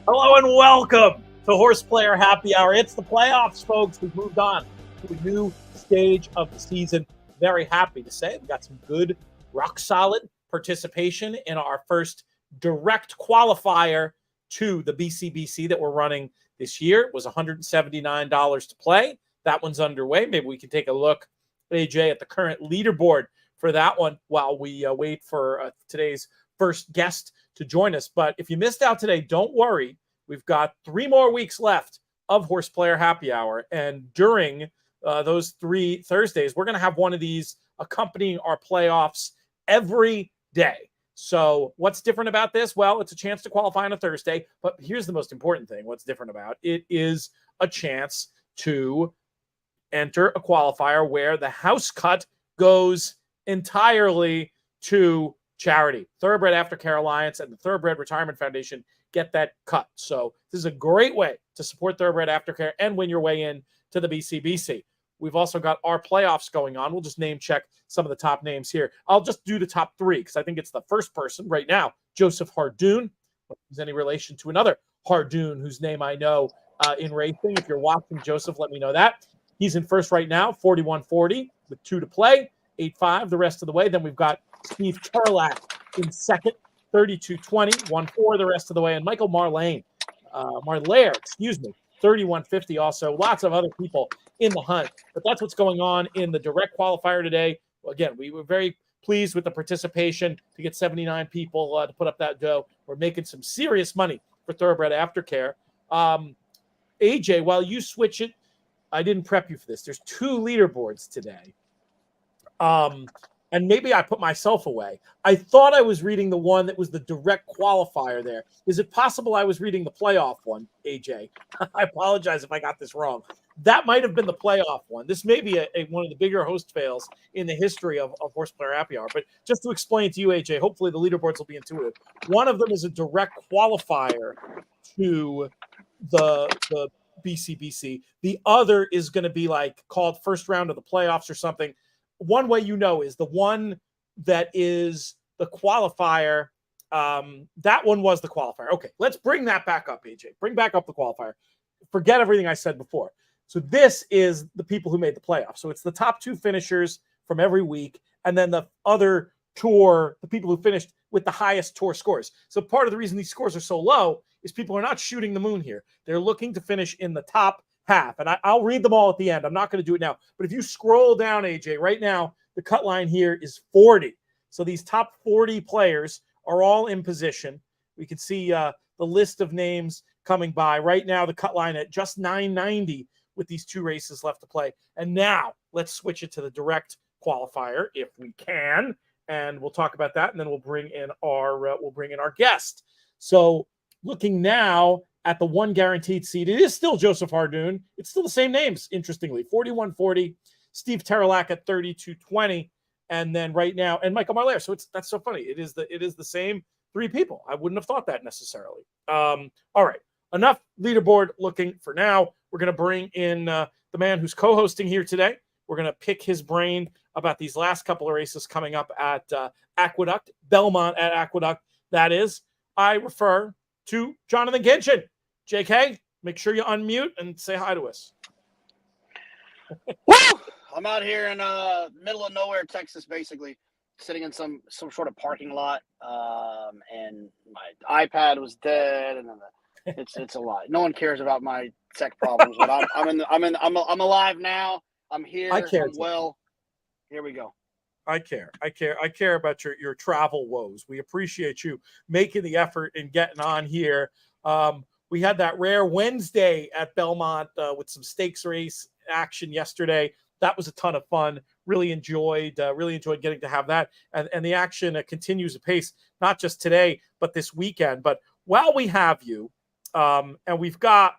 Hello and welcome to Horseplayer Happy Hour. It's the playoffs, folks. We've moved on to a new stage of the season. Very happy to say we got some good, rock-solid participation in our first direct qualifier to the BCBC that we're running this year. It was $179 to play. That one's underway. Maybe we can take a look, AJ, at the current leaderboard for that one while we wait for today's first guest to join us. But if you missed out today, don't worry. We've got 3 more weeks left of Horseplayer Happy Hour. And during those 3 Thursdays, we're going to have one of these accompanying our playoffs every day. So what's different about this? Well, it's a chance to qualify on a Thursday. But here's the most important thing. What's different about it is a chance to enter a qualifier where the house cut goes entirely to charity. Thoroughbred Aftercare Alliance and the Thoroughbred Retirement Foundation get that cut. So this is a great way to support Thoroughbred Aftercare and win your way in to the BCBC. We've also got our playoffs going on. We'll just name check some of the top names here. I'll just do the top 3 because I think it's the first person right now, Joseph Hardoon. Is any relation to another Hardoon whose name I know in racing? If you're watching, Joseph, let me know that. He's in first right now, 41.40 with 2 to play, 8.5 the rest of the way. Then we've got Steve Terlack in second, 32.20, 1.4 the rest of the way. And Michael Marlaire, 31.50 also. Lots of other people in the hunt. But that's what's going on in the direct qualifier today. Well, again, we were very pleased with the participation to get 79 people to put up that dough. We're making some serious money for Thoroughbred Aftercare. AJ, while you switch it, I didn't prep you for this. There's 2 leaderboards today. And maybe I put myself away. I thought I was reading the one that was the direct qualifier there. Is it possible I was reading the playoff one, AJ? I apologize if I got this wrong. That might have been the playoff one. This may be one of the bigger host fails in the history of Horseplayer Happy Hour. But just to explain to you, AJ, hopefully the leaderboards will be intuitive. One of them is a direct qualifier to the BCBC. The other is going to be like called first round of the playoffs or something. One way you know is the one that is the qualifier. That one was the qualifier. Okay, let's bring that back up, AJ. Bring back up the qualifier. Forget everything I said before. So this is the people who made the playoffs. So it's the top 2 finishers from every week, and then the other tour, the people who finished with the highest tour scores. So part of the reason these scores are so low is people are not shooting the moon here. They're looking to finish in the top half. And I'll read them all at the end. I'm not going to do it now. But if you scroll down, AJ, right now, the cut line here is 40. So these top 40 players are all in position. We can see the list of names coming by. Right now, the cut line at just 990 with these 2 races left to play. And now let's switch it to the direct qualifier if we can. And we'll talk about that. And then we'll bring in our guest. So looking now at the 1 guaranteed seed, it is still Joseph Hardoon. It's still the same names, interestingly. 41.40, Steve Terlack at 32.20, and then right now, and Michael Marlaire. So that's so funny. It is the same 3 people. I wouldn't have thought that necessarily. All right, enough leaderboard looking for now. We're going to bring in the man who's co-hosting here today. We're going to pick his brain about these last couple of races coming up at Aqueduct, Belmont at Aqueduct. That is, I refer to Jonathan Gitchin. JK, make sure you unmute and say hi to us. Woo! I'm out here in middle of nowhere, Texas, basically. sitting in some sort of parking lot, and my iPad was dead, and then it's a lot. No one cares about my tech problems, but I'm alive now. I'm here. I care. I'm well. Here we go. I care about your travel woes. We appreciate you making the effort and getting on here. We had that rare Wednesday at Belmont with some stakes race action yesterday. That was a ton of fun. Really enjoyed getting to have that. And the action continues apace, not just today, but this weekend. But while we have you, and we've got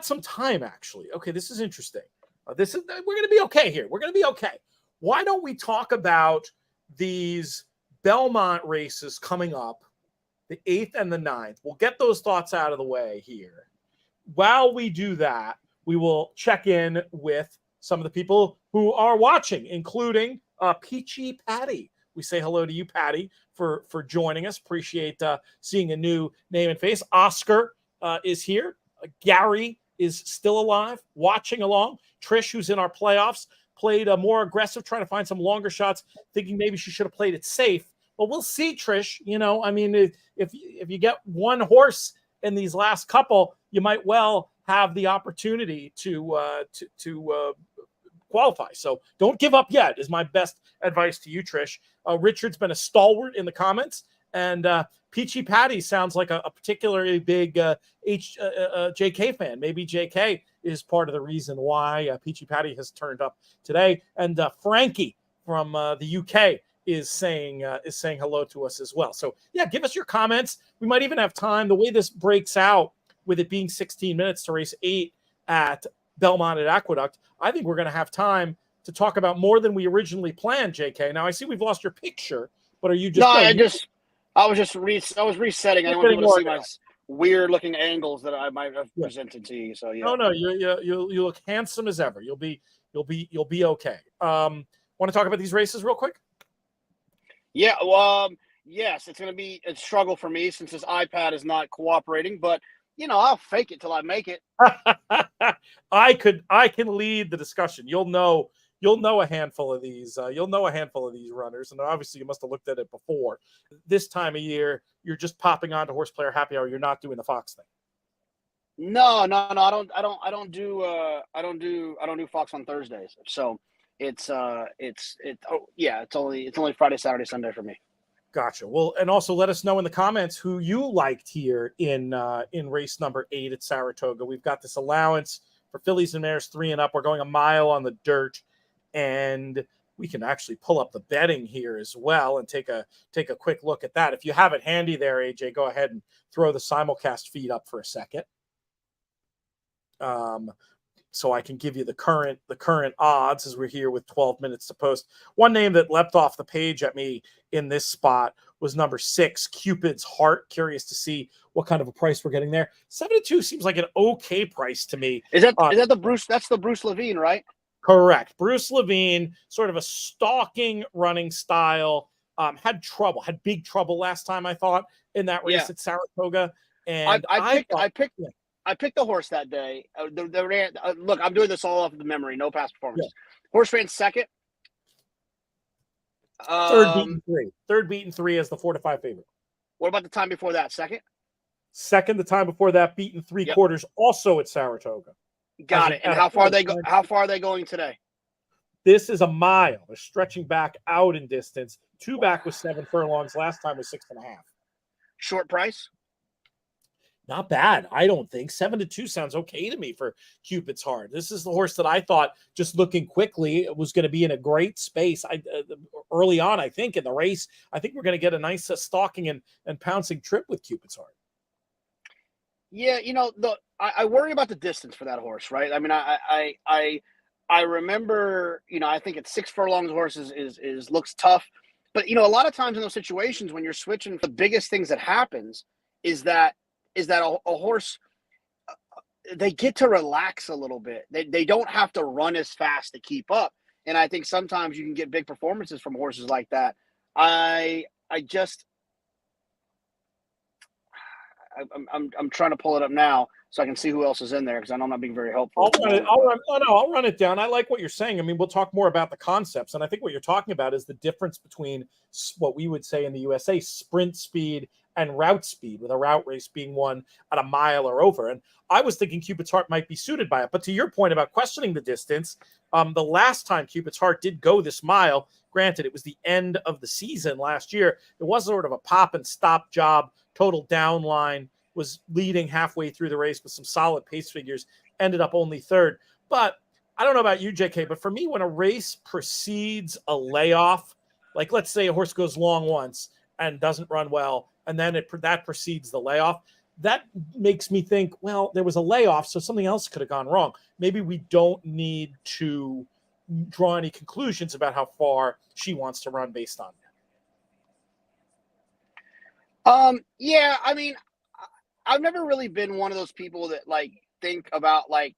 some time actually. Okay, this is interesting. We're going to be okay here. We're going to be okay. Why don't we talk about these Belmont races coming up, the 8th and the 9th? We'll get those thoughts out of the way here. While we do that, we will check in with some of the people who are watching, including Peachy Patty. We say hello to you, Patty, for joining us. Appreciate seeing a new name and face. Oscar is here. Gary is still alive, watching along. Trish, who's in our playoffs, played more aggressive, trying to find some longer shots, thinking maybe she should have played it safe. But we'll see, Trish. I mean, if you get one horse in these last couple, you might well have the opportunity to qualify. So don't give up yet is my best advice to you, Trish. Richard's been a stalwart in the comments, and Peachy Patty sounds like a particularly big JK fan. Maybe JK is part of the reason why Peachy Patty has turned up today. And Frankie from the UK is saying hello to us as well. So yeah, give us your comments. We might even have time. The way this breaks out, with it being 16 minutes to race 8 at Belmont at Aqueduct, I think we're going to have time to talk about more than we originally planned, JK. Now I see we've lost your picture, but are you just? No, I was resetting. I didn't want people to see my weird looking angles that I might have presented to you. So yeah. No, you look handsome as ever. You'll be okay. Want to talk about these races real quick? Yeah. Well, yes, it's going to be a struggle for me since this iPad is not cooperating, but I'll fake it till I make it. I can lead the discussion. You'll know a handful of these. You'll know a handful of these runners, and obviously you must have looked at it before. This time of year, you're just popping on to Horseplayer Happy Hour. You're not doing the Fox thing. No. I don't do Fox on Thursdays. So it's only Friday, Saturday, Sunday for me. Gotcha. Well, and also let us know in the comments who you liked here in race number 8 at Saratoga. We've got this allowance for fillies and mares 3 and up. We're going a mile on the dirt, and we can actually pull up the betting here as well and take a quick look at that. If you have it handy there, AJ, go ahead and throw the simulcast feed up for a second. So I can give you the current odds as we're here with 12 minutes to post. One name that leapt off the page at me in this spot was number 6, Cupid's Heart. Curious to see what kind of a price we're getting there. 7-2 seems like an okay price to me. Is that the Bruce? That's the Bruce Levine, right? Correct. Bruce Levine, sort of a stalking running style. Had big trouble last time, I thought, in that race at Saratoga. And I picked the horse that day. Look, I'm doing this all off of the memory, no past performances. Yeah. Horse ran second. Third beaten 3 as the 4-5 favorite. What about the time before that? Second, the time before that, beaten 3/4, also at Saratoga. Got it. And how far are they going today? This is a mile. They're stretching back out in distance. 2 back was 7 furlongs. Last time was 6.5. Short price? Not bad, I don't think. 7-2 sounds okay to me for Cupid's Heart. This is the horse that I thought, just looking quickly, it was going to be in a great space. Early on, I think, in the race, I think we're going to get a nice stalking and pouncing trip with Cupid's Heart. Yeah, I worry about the distance for that horse, right? I mean, I remember, I think it's 6 furlongs horse is looks tough, but a lot of times in those situations when you're switching, the biggest things that happens is that a horse, they get to relax a little bit. They don't have to run as fast to keep up. And I think sometimes you can get big performances from horses like that. I I'm trying to pull it up now so I can see who else is in there because I know I'm not being very helpful. I'll run it down. I like what you're saying. I mean, we'll talk more about the concepts, and I think what you're talking about is the difference between what we would say in the USA sprint speed and route speed, with a route race being one at a mile or over. And I was thinking Cupid's Heart might be suited by it. But to your point about questioning the distance, the last time Cupid's Heart did go this mile, granted, it was the end of the season last year. It was sort of a pop and stop job, total downline, was leading halfway through the race with some solid pace figures, ended up only third. But I don't know about you, JK, but for me, when a race precedes a layoff, like let's say a horse goes long once and doesn't run well, and then that precedes the layoff, that makes me think, well, there was a layoff, so something else could have gone wrong. Maybe we don't need to draw any conclusions about how far she wants to run based on that. Yeah, I mean, I've never really been one of those people that like think about like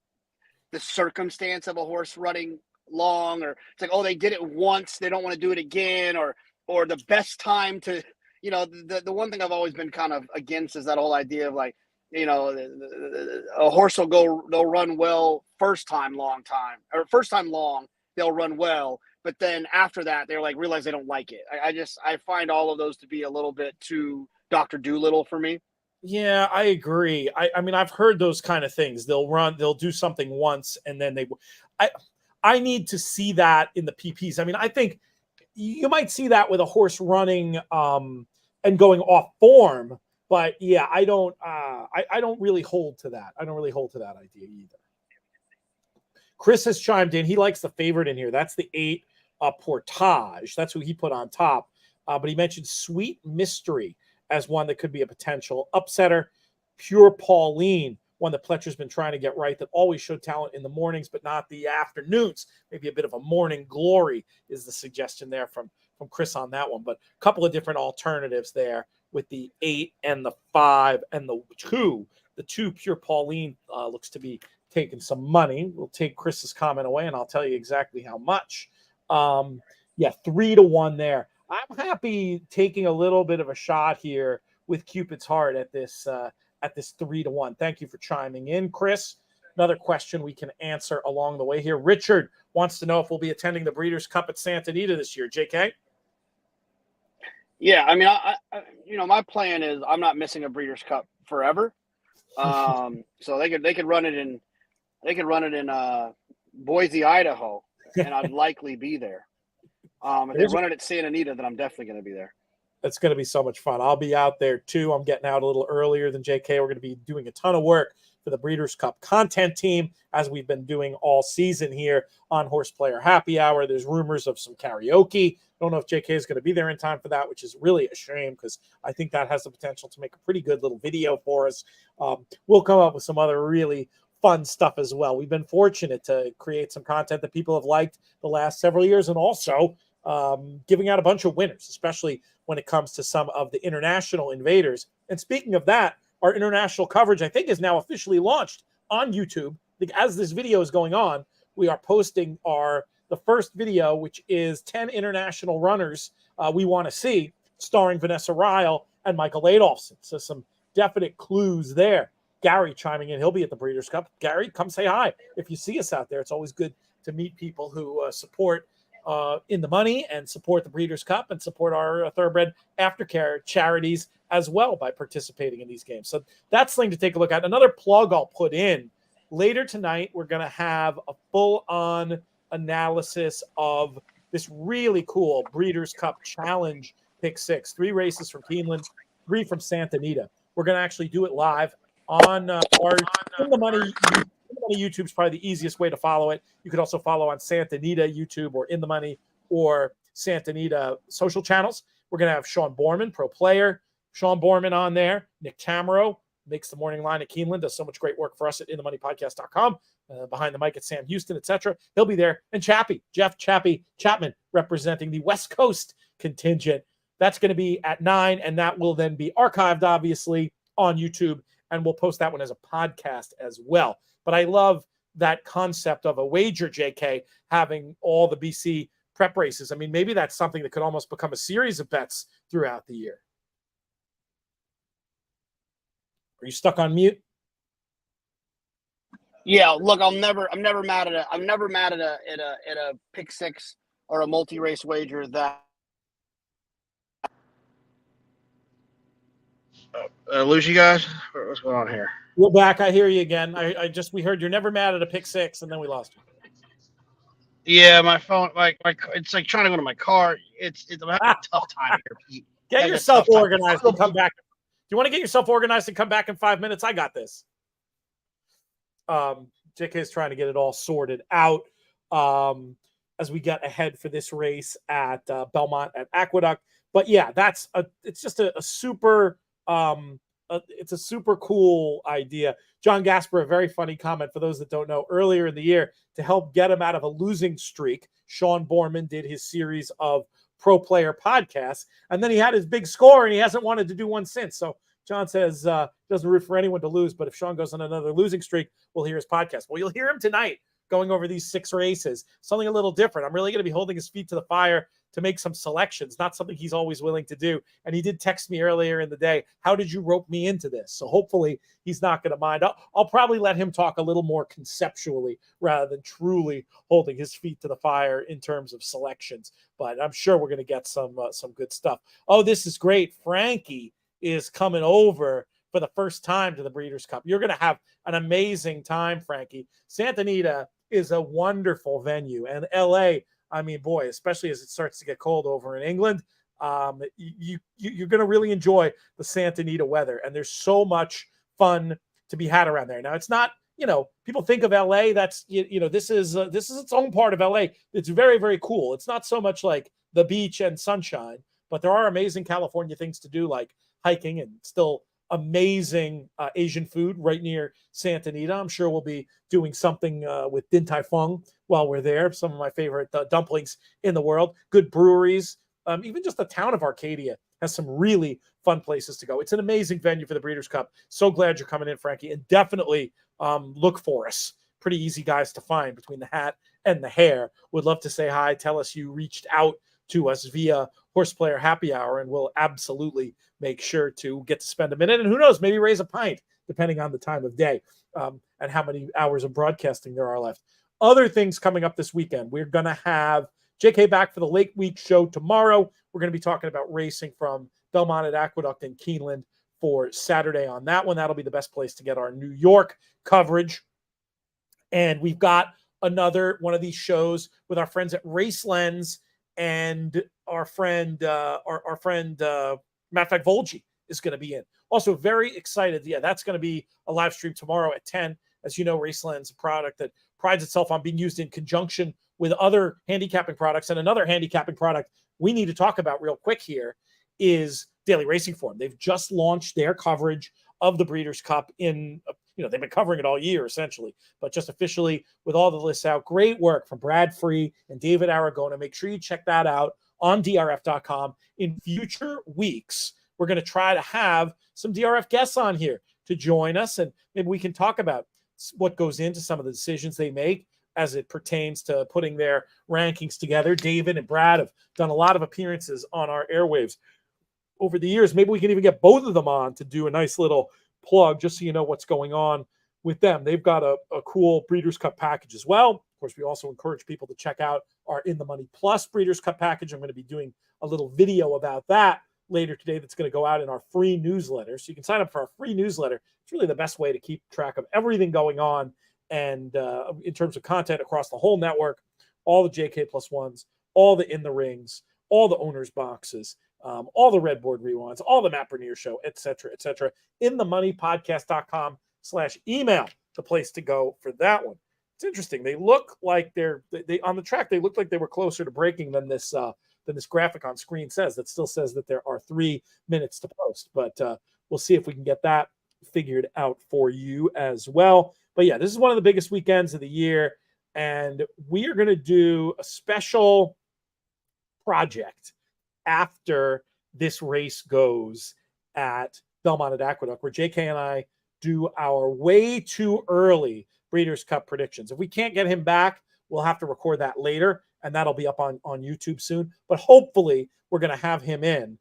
the circumstance of a horse running long, or it's like, oh, they did it once, they don't want to do it again, or the best time to, the one thing I've always been kind of against is that whole idea of like, a horse they'll run well first time long, they'll run well, but then after that they're like realize they don't like it. I find all of those to be a little bit too Dr. Doolittle for me. Yeah, I agree. I mean, I've heard those kind of things. They'll do something once, and then I need to see that in the PPs. I mean, I think you might see that with a horse running and going off form, but yeah, I don't really hold to that. I don't really hold to that idea either. Chris has chimed in. He likes the favorite in here. That's the 8 Portage. That's who he put on top. But he mentioned Sweet Mystery as one that could be a potential upsetter. Pure Pauline, one that Pletcher's been trying to get right, that always showed talent in the mornings, but not the afternoons. Maybe a bit of a morning glory is the suggestion there from Chris on that one. But a couple of different alternatives there with the 8 and the 5 and the 2. The 2 Pure Pauline looks to be taking some money. We'll take Chris's comment away, and I'll tell you exactly how much. 3-1 there. I'm happy taking a little bit of a shot here with Cupid's Heart at this 3-1. Thank you for chiming in, Chris. Another question we can answer along the way here. Richard wants to know if we'll be attending the Breeders' Cup at Santa Anita this year. JK? Yeah, I mean, I my plan is I'm not missing a Breeders' Cup forever. So they could run it in Boise, Idaho, and I'd likely be there. If they run it at Santa Anita, then I'm definitely going to be there. It's going to be so much fun. I'll be out there too. I'm getting out a little earlier than JK. We're going to be doing a ton of work for the Breeders' Cup content team, as we've been doing all season here on Horseplayer Happy Hour. There's rumors of some karaoke. Don't know if JK is going to be there in time for that, which is really a shame because I think that has the potential to make a pretty good little video for us. We'll come up with some other really fun stuff as well. We've been fortunate to create some content that people have liked the last several years, and also giving out a bunch of winners, especially when it comes to some of the international invaders. And speaking of that, our international coverage, I think, is now officially launched on YouTube. As this video is going on, we are posting the first video, which is 10 international runners we want to see, starring Vanessa Ryle and Michael Adolphson. So some definite clues there. Gary chiming in. He'll be at the Breeders' Cup. Gary, come say hi. If you see us out there, it's always good to meet people who support In the Money and support the Breeders' Cup and support our Thoroughbred Aftercare charities as well by participating in these games. So that's something to take a look at. Another plug I'll put in. Later tonight, we're going to have a full-on analysis of this really cool Breeders' Cup Challenge Pick 6. 3 races from Keeneland, 3 from Santa Anita. We're going to actually do it live on our In the Money YouTube is probably the easiest way to follow it. You could also follow on Santa Anita YouTube or In the Money or Santa Anita social channels. We're going to have Sean Borman, pro player, Sean Borman on there. Nick Tamaro makes the morning line at Keeneland, does so much great work for us at inthemoneypodcast.com, behind the mic at Sam Houston, etc. He'll be there. And Jeff Chapman, representing the West Coast contingent. That's going to be at 9, and that will then be archived, obviously, on YouTube, and we'll post that one as a podcast as well. But I love that concept of a wager, JK, having all the BC prep races. I mean, maybe that's something that could almost become a series of bets throughout the year. Are you stuck on mute? Yeah, look, I'm never mad at a pick six or a multi-race wager that. Lose you guys? What's going on here? We're back. I hear you again. We heard you're never mad at a pick six, and then we lost you. Yeah, my phone, it's like trying to go to my car. I'm having a tough time here, Pete. Get yourself organized and come back. Do you want to get yourself organized and come back in 5 minutes? I got this. JK is trying to get it all sorted out as we get ahead for this race at Belmont at Aqueduct. But yeah, it's just a super it's a super cool idea. John Gasper, a very funny comment for those that don't know. Earlier in the year, to help get him out of a losing streak, Sean Borman did his series of pro player podcasts, and then he had his big score, and he hasn't wanted to do one since. So John says doesn't root for anyone to lose, but if Sean goes on another losing streak, we'll hear his podcast. Well, you'll hear him tonight going over these 6 races, something a little different. I'm really going to be holding his feet to the fire to make some selections, not something he's always willing to do. And he did text me earlier in the day, how did you rope me into this? So hopefully he's not going to mind. I'll probably let him talk a little more conceptually rather than truly holding his feet to the fire in terms of selections. But I'm sure we're going to get some good stuff. Oh, this is great. Frankie is coming over for the first time to the Breeders' Cup. You're going to have an amazing time, Frankie. Santa Anita is a wonderful venue, and LA, I mean, boy, especially as it starts to get cold over in England, you're going to really enjoy the Santa Anita weather, and there's so much fun to be had around there. Now, it's not, people think of LA, that's, this is its own part of LA. It's very, very cool. It's not so much like the beach and sunshine, but there are amazing California things to do, like hiking, and still amazing Asian food right near Santa Anita. I'm sure we'll be doing something with Din Tai Fung while we're there. Some of my favorite dumplings in the world. Good breweries. Even just the town of Arcadia has some really fun places to go. It's an amazing venue for the Breeders' Cup. So glad you're coming in, Frankie. And definitely look for us. Pretty easy guys to find between the hat and the hair. Would love to say hi. Tell us you reached out to us via Horseplayer Happy Hour, and we'll absolutely make sure to get to spend a minute, and who knows, maybe raise a pint, depending on the time of day and how many hours of broadcasting there are left. Other things coming up this weekend. We're going to have JK back for the Lake Week show tomorrow. We're going to be talking about racing from Belmont at Aqueduct and Keeneland for Saturday on that one. That'll be the best place to get our New York coverage. And we've got another one of these shows with our friends at Race Lens, and our friend, matter of fact, Volgi is going to be in. Also very excited. Yeah, that's going to be a live stream tomorrow at 10. As you know, Raceland's a product that prides itself on being used in conjunction with other handicapping products. And another handicapping product we need to talk about real quick here is Daily Racing Form. They've just launched their coverage of the Breeders' Cup in, they've been covering it all year essentially, but just officially with all the lists out. Great work from Brad Free and David Aragona. Make sure you check that out on drf.com. In future weeks, we're going to try to have some DRF guests on here to join us, and maybe we can talk about what goes into some of the decisions they make as it pertains to putting their rankings together. David and Brad have done a lot of appearances on our airwaves over the years. Maybe we can even get both of them on to do a nice little plug, just so you know what's going on with them. They've got a cool Breeders' Cup package as well. Of course, we also encourage people to check out our In the Money Plus Breeders' Cup package. I'm going to be doing a little video about that later today that's going to go out in our free newsletter. So you can sign up for our free newsletter. It's really the best way to keep track of everything going on, and in terms of content across the whole network, all the JK plus ones, all the In the Rings, all the owners boxes, all the Red Board rewinds, all the Matt Bernier show, et cetera, et cetera. InTheMoneyPodcast.com/email, the place to go for that one. It's interesting. They look like they on the track. They look like they were closer to breaking than this graphic on screen says. That still says that there are 3 minutes to post, but we'll see if we can get that figured out for you as well. But yeah, this is one of the biggest weekends of the year, and we are going to do a special project after this race goes at Belmont at Aqueduct, where JK and I do our way too early Breeders' Cup predictions. If we can't get him back, we'll have to record that later, and that'll be up on YouTube soon. But hopefully we're going to have him in.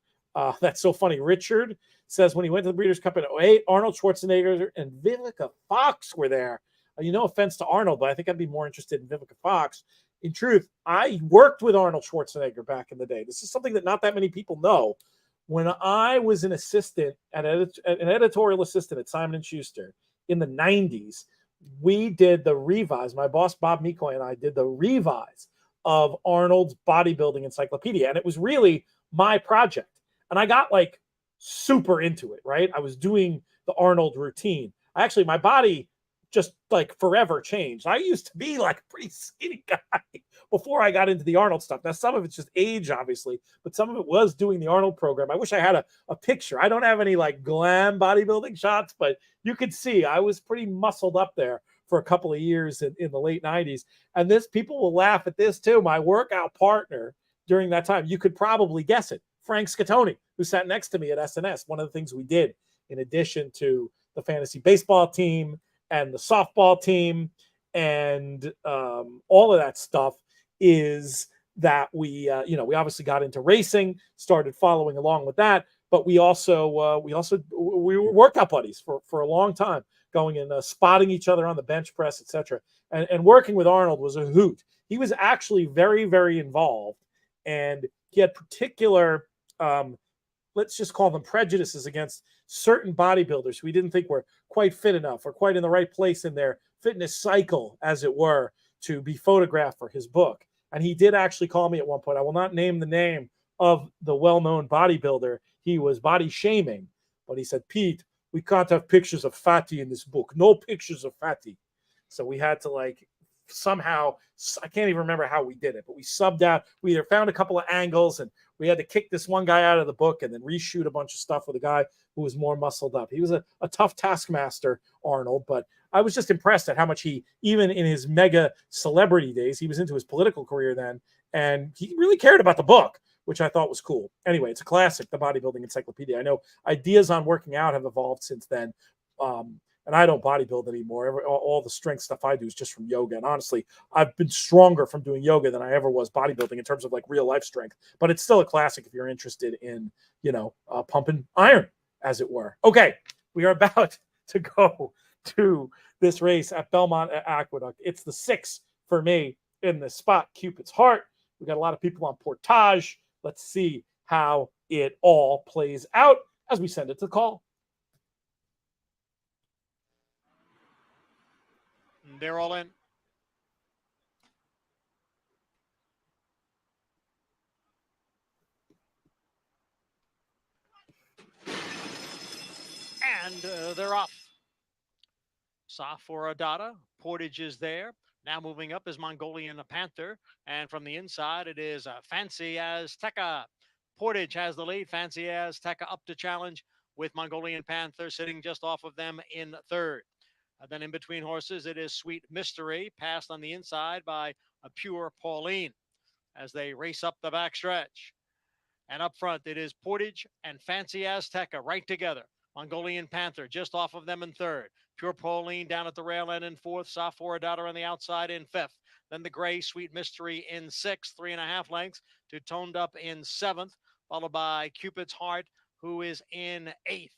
That's so funny. Richard says when he went to the Breeders' Cup in '08, Arnold Schwarzenegger and Vivica Fox were there. No offense to Arnold, but I think I'd be more interested in Vivica Fox. In truth, I worked with Arnold Schwarzenegger back in the day. This is something that not that many people know. When I was an assistant, an editorial assistant at Simon & Schuster in the 90s, we did the revise. My boss, Bob Mikoy, and I did the revise of Arnold's bodybuilding encyclopedia. And it was really my project. And I got like super into it, right? I was doing the Arnold routine. My body just like forever changed. I used to be like a pretty skinny guy before I got into the Arnold stuff. Now, some of it's just age, obviously, but some of it was doing the Arnold program. I wish I had a picture. I don't have any like glam bodybuilding shots, but you could see I was pretty muscled up there for a couple of years in the late 90s. And people will laugh at this too. My workout partner during that time, you could probably guess it, Frank Scattoni, who sat next to me at SNS. One of the things we did, in addition to the fantasy baseball team and the softball team and all of that stuff, is that we obviously got into racing, started following along with that, but we were workout buddies for a long time, going and spotting each other on the bench press, etc. And working with Arnold was a hoot. He was actually very, very involved, and he had particular, let's just call them prejudices against certain bodybuilders who he didn't think were quite fit enough or quite in the right place in their fitness cycle, as it were, to be photographed for his book. And he did actually call me at one point. I will not name the name of the well-known bodybuilder he was body shaming, but he said, "Pete, we can't have pictures of fatty in this book. No pictures of fatty." So we had to somehow, I can't even remember how we did it, but we subbed out. We either found a couple of angles and we had to kick this one guy out of the book and then reshoot a bunch of stuff with a guy who was more muscled up. He was a tough taskmaster, Arnold, but I was just impressed at how much he, even in his mega celebrity days, he was into his political career then, and he really cared about the book, which I thought was cool. Anyway, it's a classic, the Bodybuilding Encyclopedia. I know ideas on working out have evolved since then, and I don't bodybuild anymore. All the strength stuff I do is just from yoga, and honestly, I've been stronger from doing yoga than I ever was bodybuilding in terms of real life strength, but it's still a classic if you're interested in, pumping iron, as it were. Okay, we are about to go to this race at Belmont Aqueduct. It's the 6 for me in the spot, Cupid's Heart. We got a lot of people on Portage. Let's see how it all plays out as we send it to call. They're all in. And they're off. Safora Dada, Portage is there. Now moving up is Mongolian Panther. And from the inside, it is Fancy Azteca. Portage has the lead. Fancy Azteca up to challenge with Mongolian Panther sitting just off of them in third. Then in between horses, it is Sweet Mystery, passed on the inside by a Pure Pauline as they race up the backstretch. And up front, it is Portage and Fancy Azteca right together. Mongolian Panther just off of them in third. Pure Pauline down at the rail end in fourth. Safora Dada on the outside in fifth. Then the gray Sweet Mystery in sixth, 3.5 lengths to Toned Up in seventh, followed by Cupid's Heart, who is in eighth.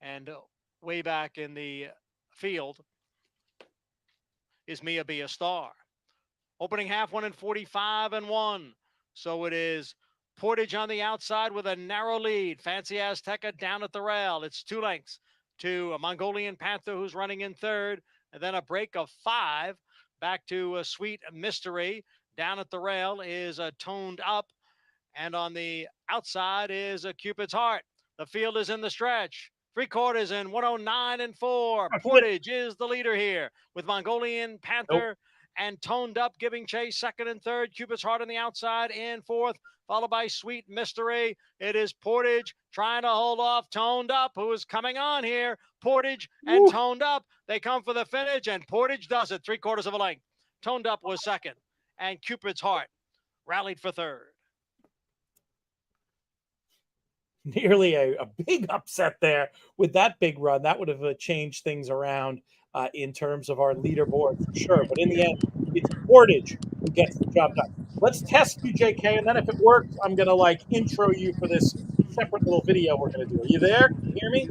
And way back in the field is Mia Be a Star. Opening half, 1:45.1. So it is Portage on the outside with a narrow lead. Fancy Azteca down at the rail. It's 2 lengths to a Mongolian Panther, who's running in third. And then a break of 5 back to a Sweet Mystery. Down at the rail is a Toned Up. And on the outside is a Cupid's Heart. The field is in the stretch. 3/4 in 109.4. Portage is the leader here with Mongolian Panther and Toned Up giving chase second and third. Cupid's Heart on the outside in fourth, followed by Sweet Mystery. It is Portage trying to hold off Toned Up, who is coming on here. Portage and Toned Up, they come for the finish, and Portage does it, 3/4 of a length. Toned Up was second, and Cupid's Heart rallied for third. Nearly a big upset there with that big run. That would have changed things around in terms of our leaderboard for sure. But in the end, it's Portage who gets the job done. Let's test you, JK, and then if it works, I'm going to intro you for this separate little video we're going to do. Are you there? Can you hear me?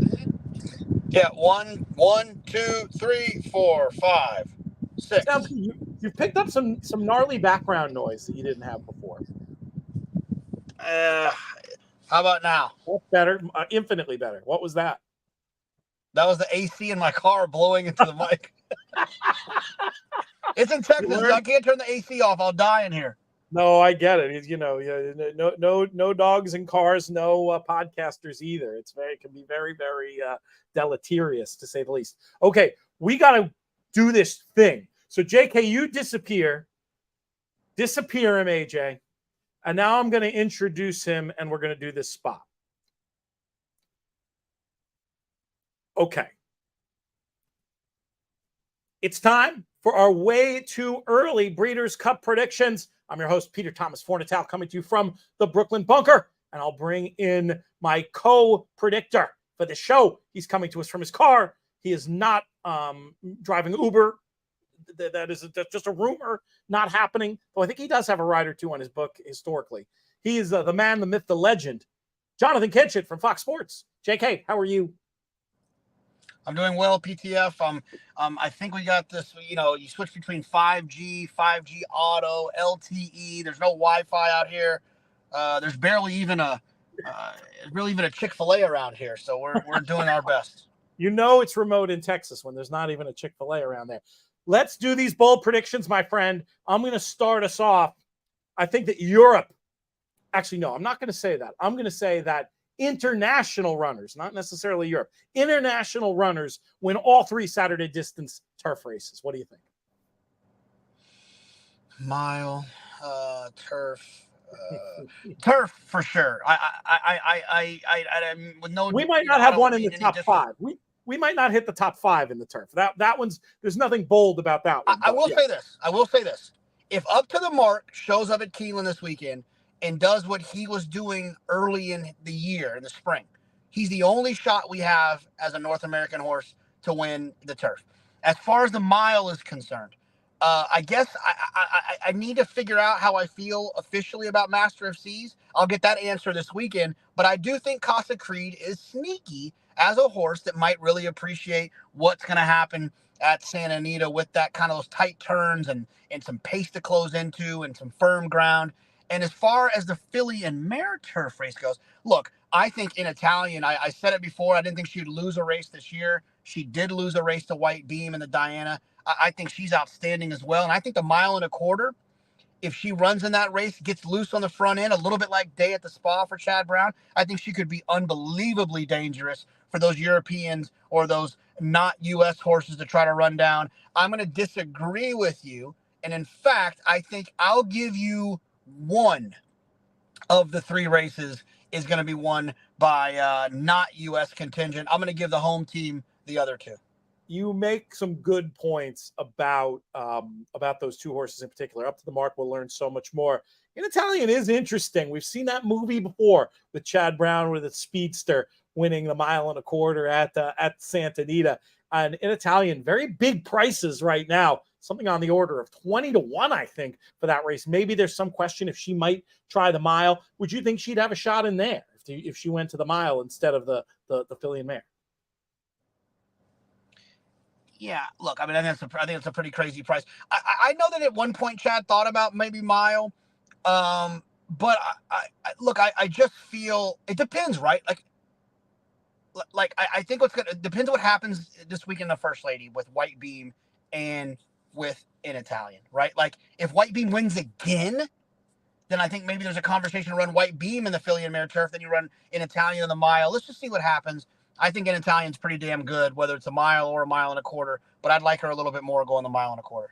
Yeah, 1, 2, 3, 4, 5, 6. Sounds good. You've picked up some gnarly background noise that you didn't have before. How about now? That's better, infinitely better. What was that? That was the AC in my car blowing into the mic. It's in Texas. I can't turn the AC off. I'll die in here. No, I get it. No dogs in cars, no podcasters either. It can be very, very deleterious to say the least. Okay, we got to do this thing. So JK, you disappear him, AJ, and now I'm going to introduce him, and we're going to do this spot. Okay. It's time for our way too early Breeders' Cup predictions. I'm your host, Peter Thomas Fornatal, coming to you from the Brooklyn Bunker, and I'll bring in my co-predictor for the show. He's coming to us from his car. He is not driving Uber. That is just a rumor, not happening. Though I think he does have a ride or two on his book historically. He is the man, the myth, the legend, Jonathan Kinchett from Fox Sports. JK, how are you? I'm doing well, PTF. I think we got this. You switch between 5G auto, LTE. There's no Wi-Fi out here. There's barely even a Chick-fil-A around here. So we're doing our best. It's remote in Texas when there's not even a Chick-fil-A around there. Let's do these bold predictions, my friend. I'm going to start us off. I think that Europe. Actually, no, I'm not going to say that. I'm going to say that international runners, not necessarily Europe, international runners win all 3 Saturday distance turf races. What do you think? Mile, turf, turf for sure. With no. We might not have one in the top 5. We might not hit the top 5 in the turf. That one's, there's nothing bold about that one. I will say this. If Up to the Mark shows up at Keeneland this weekend and does what he was doing early in the year, in the spring, he's the only shot we have as a North American horse to win the turf. As far as the mile is concerned, I guess I need to figure out how I feel officially about Master of Seas. I'll get that answer this weekend, but I do think Casa Creed is sneaky as a horse that might really appreciate what's going to happen at Santa Anita with that kind of those tight turns and some pace to close into and some firm ground. And as far as the filly and mare turf race goes, look, I think in Italian, I said it before, I didn't think she'd lose a race this year. She did lose a race to White Beam in the Diana. I think she's outstanding as well. And I think the 1.25 miles, if she runs in that race, gets loose on the front end, a little bit like Day at the Spa for Chad Brown, I think she could be unbelievably dangerous for those Europeans or those not U.S. horses to try to run down. I'm going to disagree with you. And in fact, I think I'll give you one of the 3 races is going to be won by not U.S. contingent. I'm going to give the home team the other 2. You make some good points about those 2 horses in particular. Up to the Mark, we'll learn so much more. In Italian is interesting. We've seen that movie before with Chad Brown with a speedster winning the 1.25 miles at Santa Anita. And in Italian, very big prices right now. Something on the order of 20-1, I think, for that race. Maybe there's some question if she might try the mile. Would you think she'd have a shot in there if she went to the mile instead of the filly and mare? Yeah, look, I mean, I think it's a pretty crazy price. I know that at one point Chad thought about maybe mile, but I just feel it depends, right? I think depends what happens this week in the First Lady with White Beam and with in Italian, right? Like if White Beam wins again, then I think maybe there's a conversation to run White Beam in the filly and mare turf. Then you run in Italian in the mile. Let's just see what happens. I think in Italian's pretty damn good, whether it's a mile or a 1.25 miles, but I'd like her a little bit more going the 1.25 miles.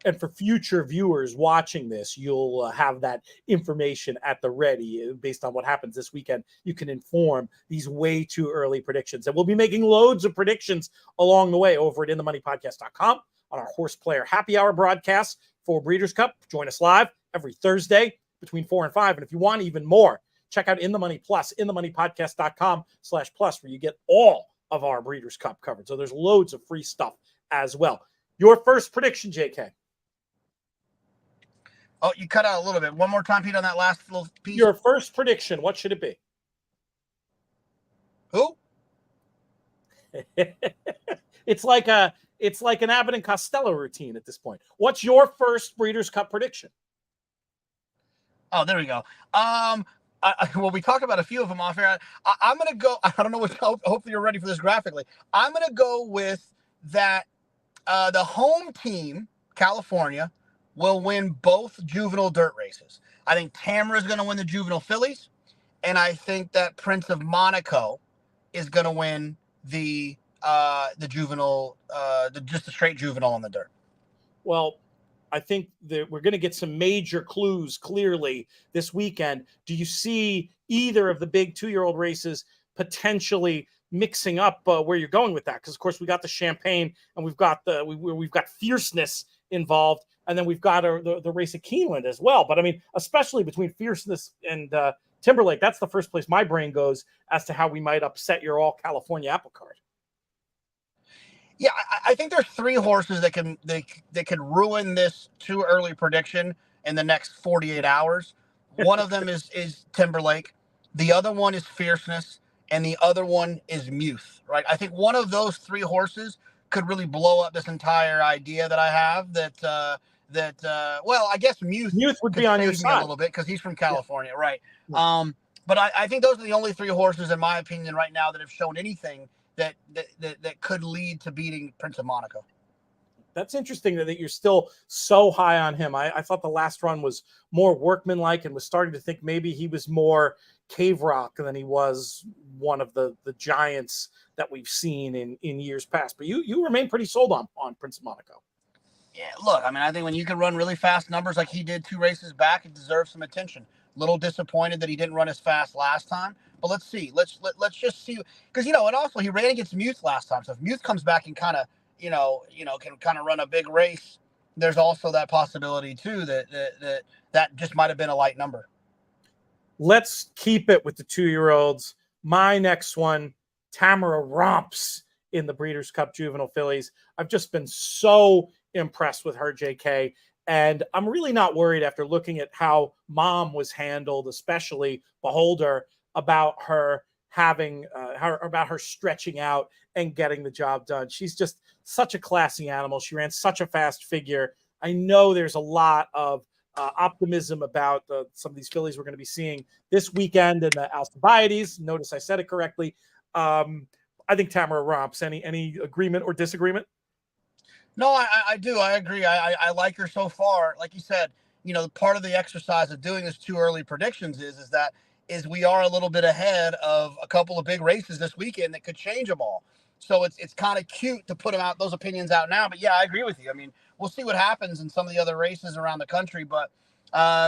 And for future viewers watching this, you'll have that information at the ready based on what happens this weekend. You can inform these way too early predictions. And we'll be making loads of predictions along the way over at InTheMoneyPodcast.com on our Horseplayer Happy Hour broadcast for Breeders' Cup. Join us live every Thursday between 4 and 5. And if you want even more, check out In the Money Plus, InTheMoneyPodcast.com/plus, where you get all of our Breeders' Cup covered. So there's loads of free stuff as well. Your first prediction, JK. Oh, you cut out a little bit. One more time, Pete, on that last little piece. Your first prediction, what should it be? Who? It's like an Abbott and Costello routine at this point. What's your first Breeders' Cup prediction? Oh, there we go. Well, we talked about a few of them off air. I'm going to go. I don't know what. Hopefully, you're ready for this graphically. I'm going to go with that. The home team, California, will win both juvenile dirt races. I think Tamara is going to win the juvenile fillies, and I think that Prince of Monaco is going to win the juvenile, just the straight juvenile on the dirt. Well, I think that we're going to get some major clues clearly this weekend. Do you see either of the big 2-year-old races potentially mixing up where you're going with that? Because of course we got the Champagne and we've got we've got Fierceness involved, and then we've got the race at Keeneland as well. But I mean, especially between Fierceness and Timberlake, that's the first place my brain goes as to how we might upset your all California apple cart. Yeah, I think there's 3 horses that could ruin this too early prediction in the next 48 hours. One of them is Timberlake. The other one is Fierceness, and the other one is Muth, right? I think one of those 3 horses could really blow up this entire idea that I have well, I guess Muth would be on your side a little bit because he's from California, yeah. Right? Yeah. But I think those are the only 3 horses, in my opinion, right now that have shown anything that could lead to beating Prince of Monaco. That's interesting that you're still so high on him. I thought the last run was more workmanlike and was starting to think maybe he was more Cave Rock than he was one of the giants that we've seen in years past. But you remain pretty sold on Prince of Monaco. Yeah, look, I mean, I think when you can run really fast numbers like he did 2 races back, it deserves some attention. Little disappointed that he didn't run as fast last time, but let's see. Let's just see, because and also he ran against Muth last time. So if Muth comes back and kind of can kind of run a big race, there's also that possibility too that just might have been a light number. Let's keep it with the 2-year-olds. My next one, Tamara Romps in the Breeders' Cup Juvenile Fillies. I've just been so impressed with her, JK. And I'm really not worried after looking at how Mom was handled, especially Beholder, about her having about her stretching out and getting the job done. She's just such a classy animal. She ran such a fast figure. I know there's a lot of optimism about some of these fillies we're going to be seeing this weekend in the Alcibiades. Notice I said it correctly. I think Tamara Romps. Any agreement or disagreement? No, I do. I agree. I like her so far. Like you said, part of the exercise of doing this too early predictions is we are a little bit ahead of a couple of big races this weekend that could change them all. So it's kind of cute to put those opinions out now. But yeah, I agree with you. I mean, we'll see what happens in some of the other races around the country. But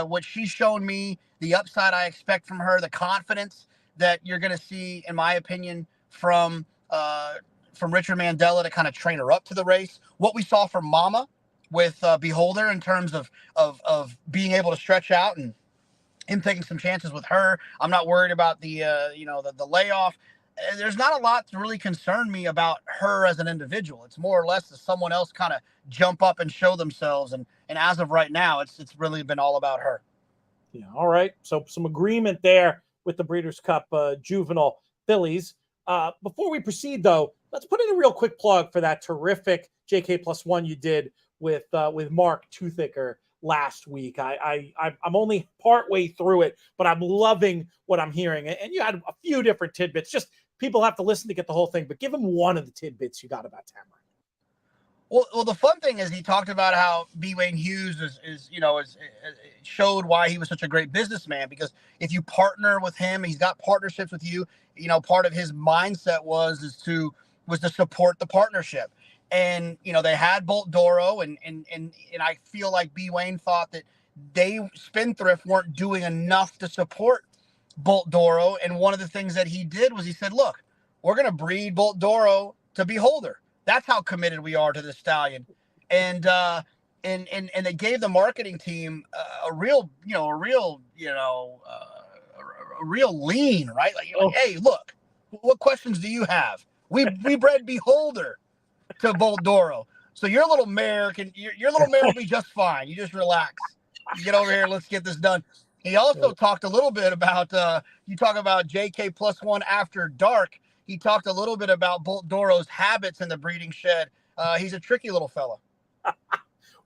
what she's shown me, the upside I expect from her, the confidence that you're going to see, in my opinion, from Richard Mandela to kind of train her up to the race. What we saw from Mama with Beholder in terms of being able to stretch out and him taking some chances with her. I'm not worried about the layoff. There's not a lot to really concern me about her as an individual. It's more or less that someone else kind of jump up and show themselves. And as of right now, it's really been all about her. Yeah. All right. So some agreement there with the Breeders' Cup juvenile fillies. Before we proceed, though, let's put in a real quick plug for that terrific JK+1 you did with Mark Toothicker last week. I'm only partway through it, but I'm loving what I'm hearing. And you had a few different tidbits. Just people have to listen to get the whole thing, but give them one of the tidbits you got about Tamara. Well, the fun thing is he talked about how B. Wayne Hughes is showed why he was such a great businessman, because if you partner with him, he's got partnerships with you. Part of his mindset was to support the partnership. And, they had Bolt Doro and I feel like B. Wayne thought that Spendthrift weren't doing enough to support Bolt Doro. And one of the things that he did was he said, look, we're going to breed Bolt Doro to Beholder. That's how committed we are to the stallion. And they gave the marketing team a real lean, right? Like, hey, look, what questions do you have? We bred Beholder to Bolt Doro. So your little mare will be just fine. You just relax. You get over here. Let's get this done. He also talked a little bit about, you talk about JK+1 after dark. he talked a little bit about Bolt Doro's habits in the breeding shed. He's a tricky little fella.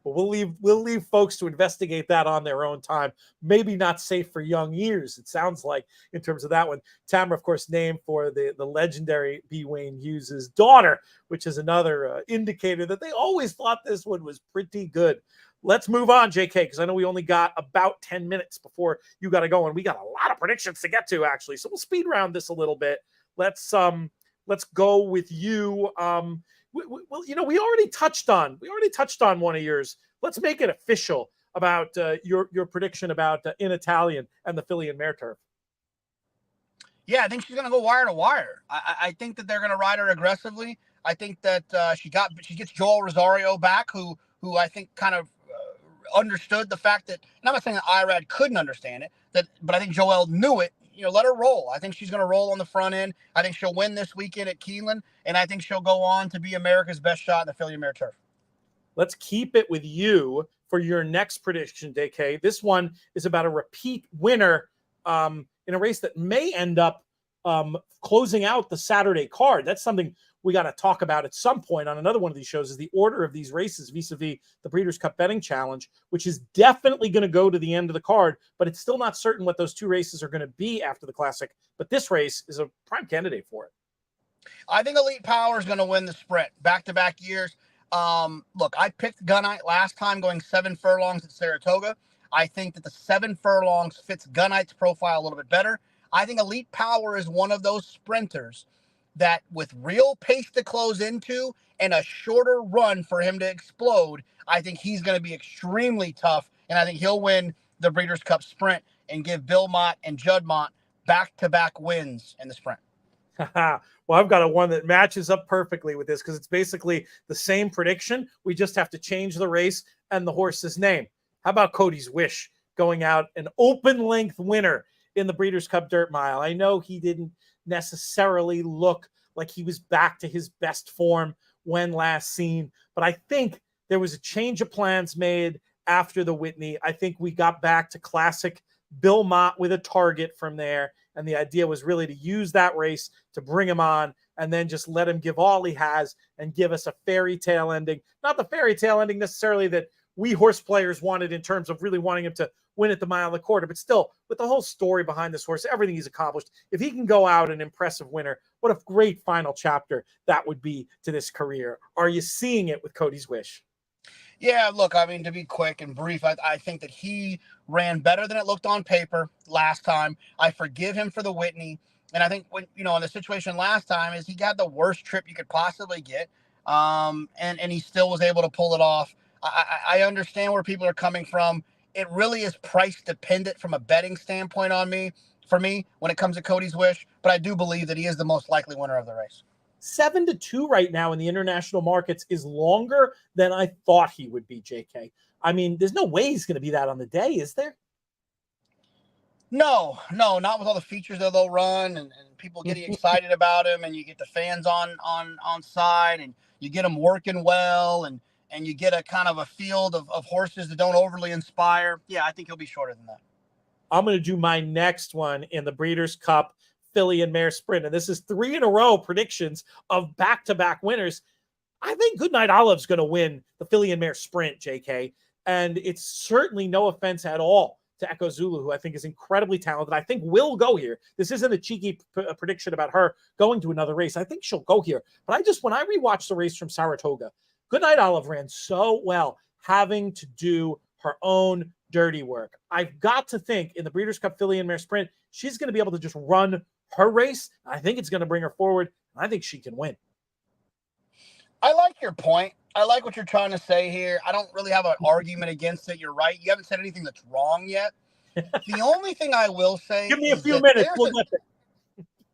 Well, we'll leave folks to investigate that on their own time. Maybe not safe for young ears, it sounds like, in terms of that one. Tamara, of course, named for the legendary B. Wayne Hughes' daughter, which is another indicator that they always thought this one was pretty good. Let's move on, JK, because I know we only got about 10 minutes before you got to go, and we got a lot of predictions to get to, actually. So we'll speed round this a little bit. Let's go with you. Well, we already touched on one of yours. Let's make it official about your prediction about In Italian and the filly and mare turf. Yeah, I think she's going to go wire to wire. I think that they're going to ride her aggressively. I think that she gets Joel Rosario back, who I think kind of understood the fact that, and I'm not saying that Irad couldn't understand it, but I think Joel knew it. Let her roll. I think she's going to roll on the front end. I think she'll win this weekend at Keeneland, and I think she'll go on to be America's best shot in the filly and mare turf. Let's keep it with you for your next prediction, JK. This one is about a repeat winner in a race that may end up closing out the Saturday card. That's something we got to talk about at some point on another one of these shows, is the order of these races vis-a-vis the Breeders' Cup Betting Challenge, which is definitely going to go to the end of the card, but it's still not certain what those two races are going to be after the Classic. But this race is a prime candidate for it. I think Elite Power is going to win the sprint back-to-back years. Look, I picked Gunite last time going 7 furlongs at Saratoga. I think that the 7 furlongs fits Gunite's profile a little bit better. I think Elite Power is one of those sprinters that, with real pace to close into and a shorter run for him to explode, I think he's going to be extremely tough, and I think he'll win the Breeders' Cup Sprint and give Bill Mott and Judd Mott back-to-back wins in the sprint. Well, I've got one that matches up perfectly with this because it's basically the same prediction. We just have to change the race and the horse's name. How about Cody's Wish going out an open-length winner in the Breeders' Cup Dirt Mile? I know he didn't necessarily look like he was back to his best form when last seen, but I think there was a change of plans made after the Whitney. I think we got back to classic Bill Mott with a target from there, and the idea was really to use that race to bring him on and then just let him give all he has and give us a fairy tale ending. Not the fairy tale ending necessarily that we horse players wanted in terms of really wanting him to win at the mile and a quarter, but still, with the whole story behind this horse, everything he's accomplished, if he can go out an impressive winner, what a great final chapter that would be to this career. Are you seeing it with Cody's Wish? Yeah, look, I mean, to be quick and brief, I think that he ran better than it looked on paper last time. I forgive him for the Whitney. And I think when, in the situation last time is he got the worst trip you could possibly get. And he still was able to pull it off. I understand where people are coming from. It really is price dependent from a betting standpoint for me when it comes to Cody's Wish, but I do believe that he is the most likely winner of the race. 7-2 right now in the international markets is longer than I thought he would be, JK. I mean, there's no way he's going to be that on the day, is there? No, not with all the features that they'll run and people getting excited about him, and you get the fans on side, and you get them working well, and you get a kind of a field of horses that don't overly inspire. Yeah, I think he'll be shorter than that. I'm going to do my next one in the Breeders' Cup filly and mare sprint, and this is 3 in a row predictions of back-to-back winners. I think Goodnight Olive's going to win the filly and mare sprint, JK, and it's certainly no offense at all to Echo Zulu, who I think is incredibly talented. I think will go here. This isn't a cheeky prediction about her going to another race. I think she'll go here. But when I rewatched the race from Saratoga, Goodnight Olive ran so well, having to do her own dirty work. I've got to think in the Breeders' Cup filly and mare sprint, she's going to be able to just run her race. I think it's going to bring her forward. I think she can win. I like your point. I like what you're trying to say here. I don't really have an argument against it. You're right. You haven't said anything that's wrong yet. The only thing I will say, give me a few minutes.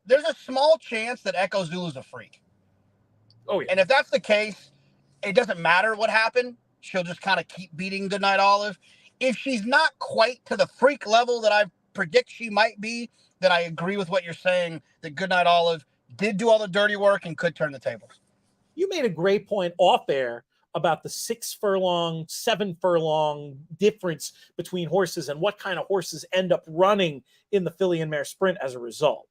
There's a small chance that Echo Zulu's a freak. Oh, yeah. And if that's the case, it doesn't matter what happened. She'll just kind of keep beating Goodnight Olive. If she's not quite to the freak level that I predict she might be, then I agree with what you're saying, that Goodnight Olive did do all the dirty work and could turn the tables. You made a great point off there about the 6 furlong, 7 furlong difference between horses and what kind of horses end up running in the filly and mare sprint as a result.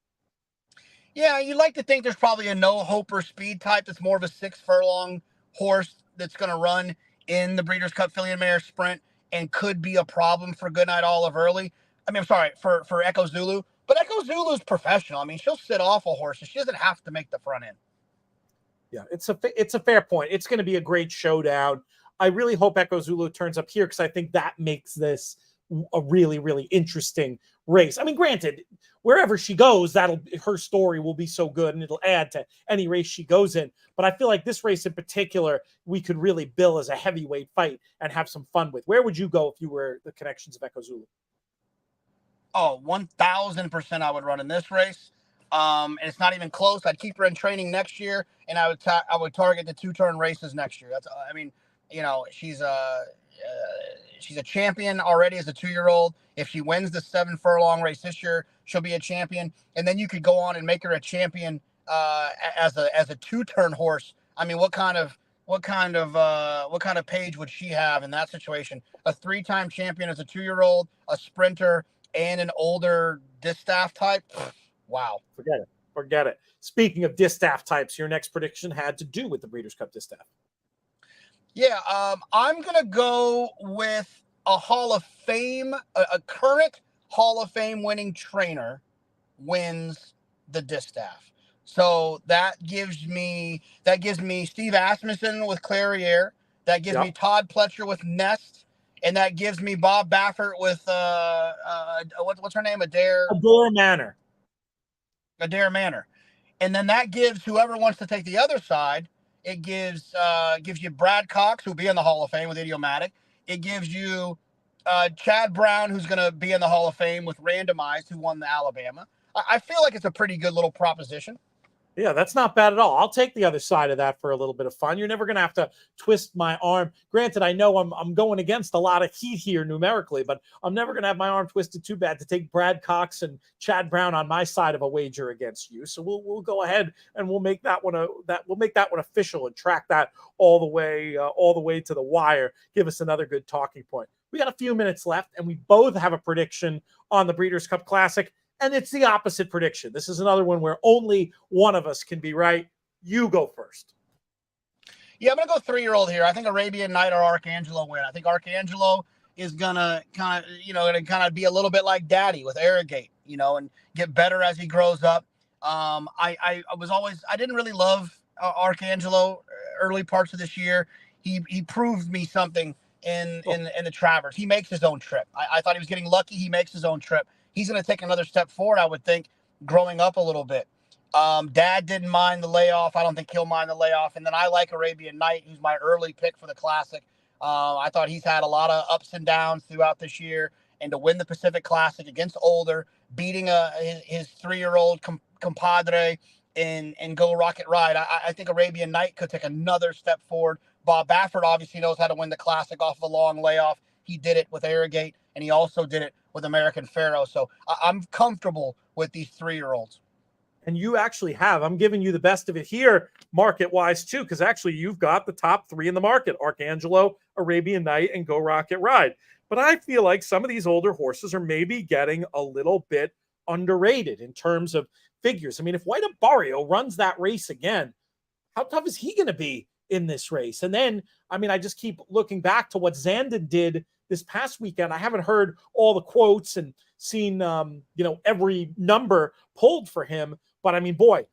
Yeah, you'd like to think there's probably a no-hoper speed type that's more of a 6 furlong horse that's going to run in the Breeders' Cup Filly and Mare Sprint and could be a problem for Goodnight Olive early. I mean, I'm sorry, for Echo Zulu. But Echo Zulu's professional. I mean, she'll sit off a horse. She doesn't have to make the front end. Yeah, it's a fair point. It's going to be a great showdown. I really hope Echo Zulu turns up here because I think that makes this a really, really interesting race. I mean, granted, wherever she goes, her story will be so good and it'll add to any race she goes in. But I feel like this race in particular, we could really bill as a heavyweight fight and have some fun with. Where would you go if you were the connections of Echo Zulu? Oh, 1,000% I would run in this race. And it's not even close. I'd keep her in training next year, and I would target the 2-turn races next year. That's, I mean, you know, she's a champion already as a 2-year-old. If she wins the 7 furlong race this year, she'll be a champion. And then you could go on and make her a champion as a 2-turn horse. I mean, what kind of page would she have in that situation? A 3-time champion as a 2-year-old, a sprinter, and an older distaff type. Wow. Forget it. Speaking of distaff types, your next prediction had to do with the Breeders' Cup distaff. Yeah, I'm going to go with a Hall of Fame, a current Hall of Fame winning trainer wins the distaff. So that gives me Steve Asmussen with Clairiere. That gives me Todd Pletcher with Nest. And that gives me Bob Baffert with what's her name? Adair Manor. Adair Manor. And then that gives whoever wants to take the other side. It gives you Brad Cox, who'll be in the Hall of Fame with Idiomatic. It gives you Chad Brown, who's going to be in the Hall of Fame with Randomized, who won the Alabama. I feel like it's a pretty good little proposition. Yeah, that's not bad at all. I'll take the other side of that for a little bit of fun. You're never going to have to twist my arm. Granted, I know I'm going against a lot of heat here numerically, but I'm never going to have my arm twisted too bad to take Brad Cox and Chad Brown on my side of a wager against you. So we'll go ahead and we'll make that one official and track that all the way to the wire. Give us another good talking point. We got a few minutes left, and we both have a prediction on the Breeders' Cup Classic. And it's the opposite prediction. This is another one where only one of us can be right. You go first. Yeah, I'm going to go 3-year-old here. I think Arabian Night or Arcangelo win. I think Arcangelo is going to kind of be a little bit like Daddy with Arrogate, and get better as he grows up. I didn't really love Arcangelo early parts of this year. He proved me something in the Travers. He makes his own trip. I thought he was getting lucky. He makes his own trip. He's going to take another step forward, I would think, growing up a little bit. Dad didn't mind the layoff. I don't think he'll mind the layoff. And then I like Arabian Night, who's my early pick for the Classic. I thought he's had a lot of ups and downs throughout this year. And to win the Pacific Classic against Older, beating his 3-year-old compadre and Go Rocket Ride, I think Arabian Night could take another step forward. Bob Baffert obviously knows how to win the Classic off of a long layoff. He did it with Arrogate, and he also did it with American Pharaoh. So I'm comfortable with these 3-year-olds. And you actually have. I'm giving you the best of it here, market-wise, too, because actually you've got the top 3 in the market, Arcangelo, Arabian Night, and Go Rocket Ride. But I feel like some of these older horses are maybe getting a little bit underrated in terms of figures. I mean, if White Barrio runs that race again, how tough is he going to be in this race? And then, I mean, I just keep looking back to what Zandon did this past weekend. I haven't heard all the quotes and seen, every number pulled for him. But I mean, boy,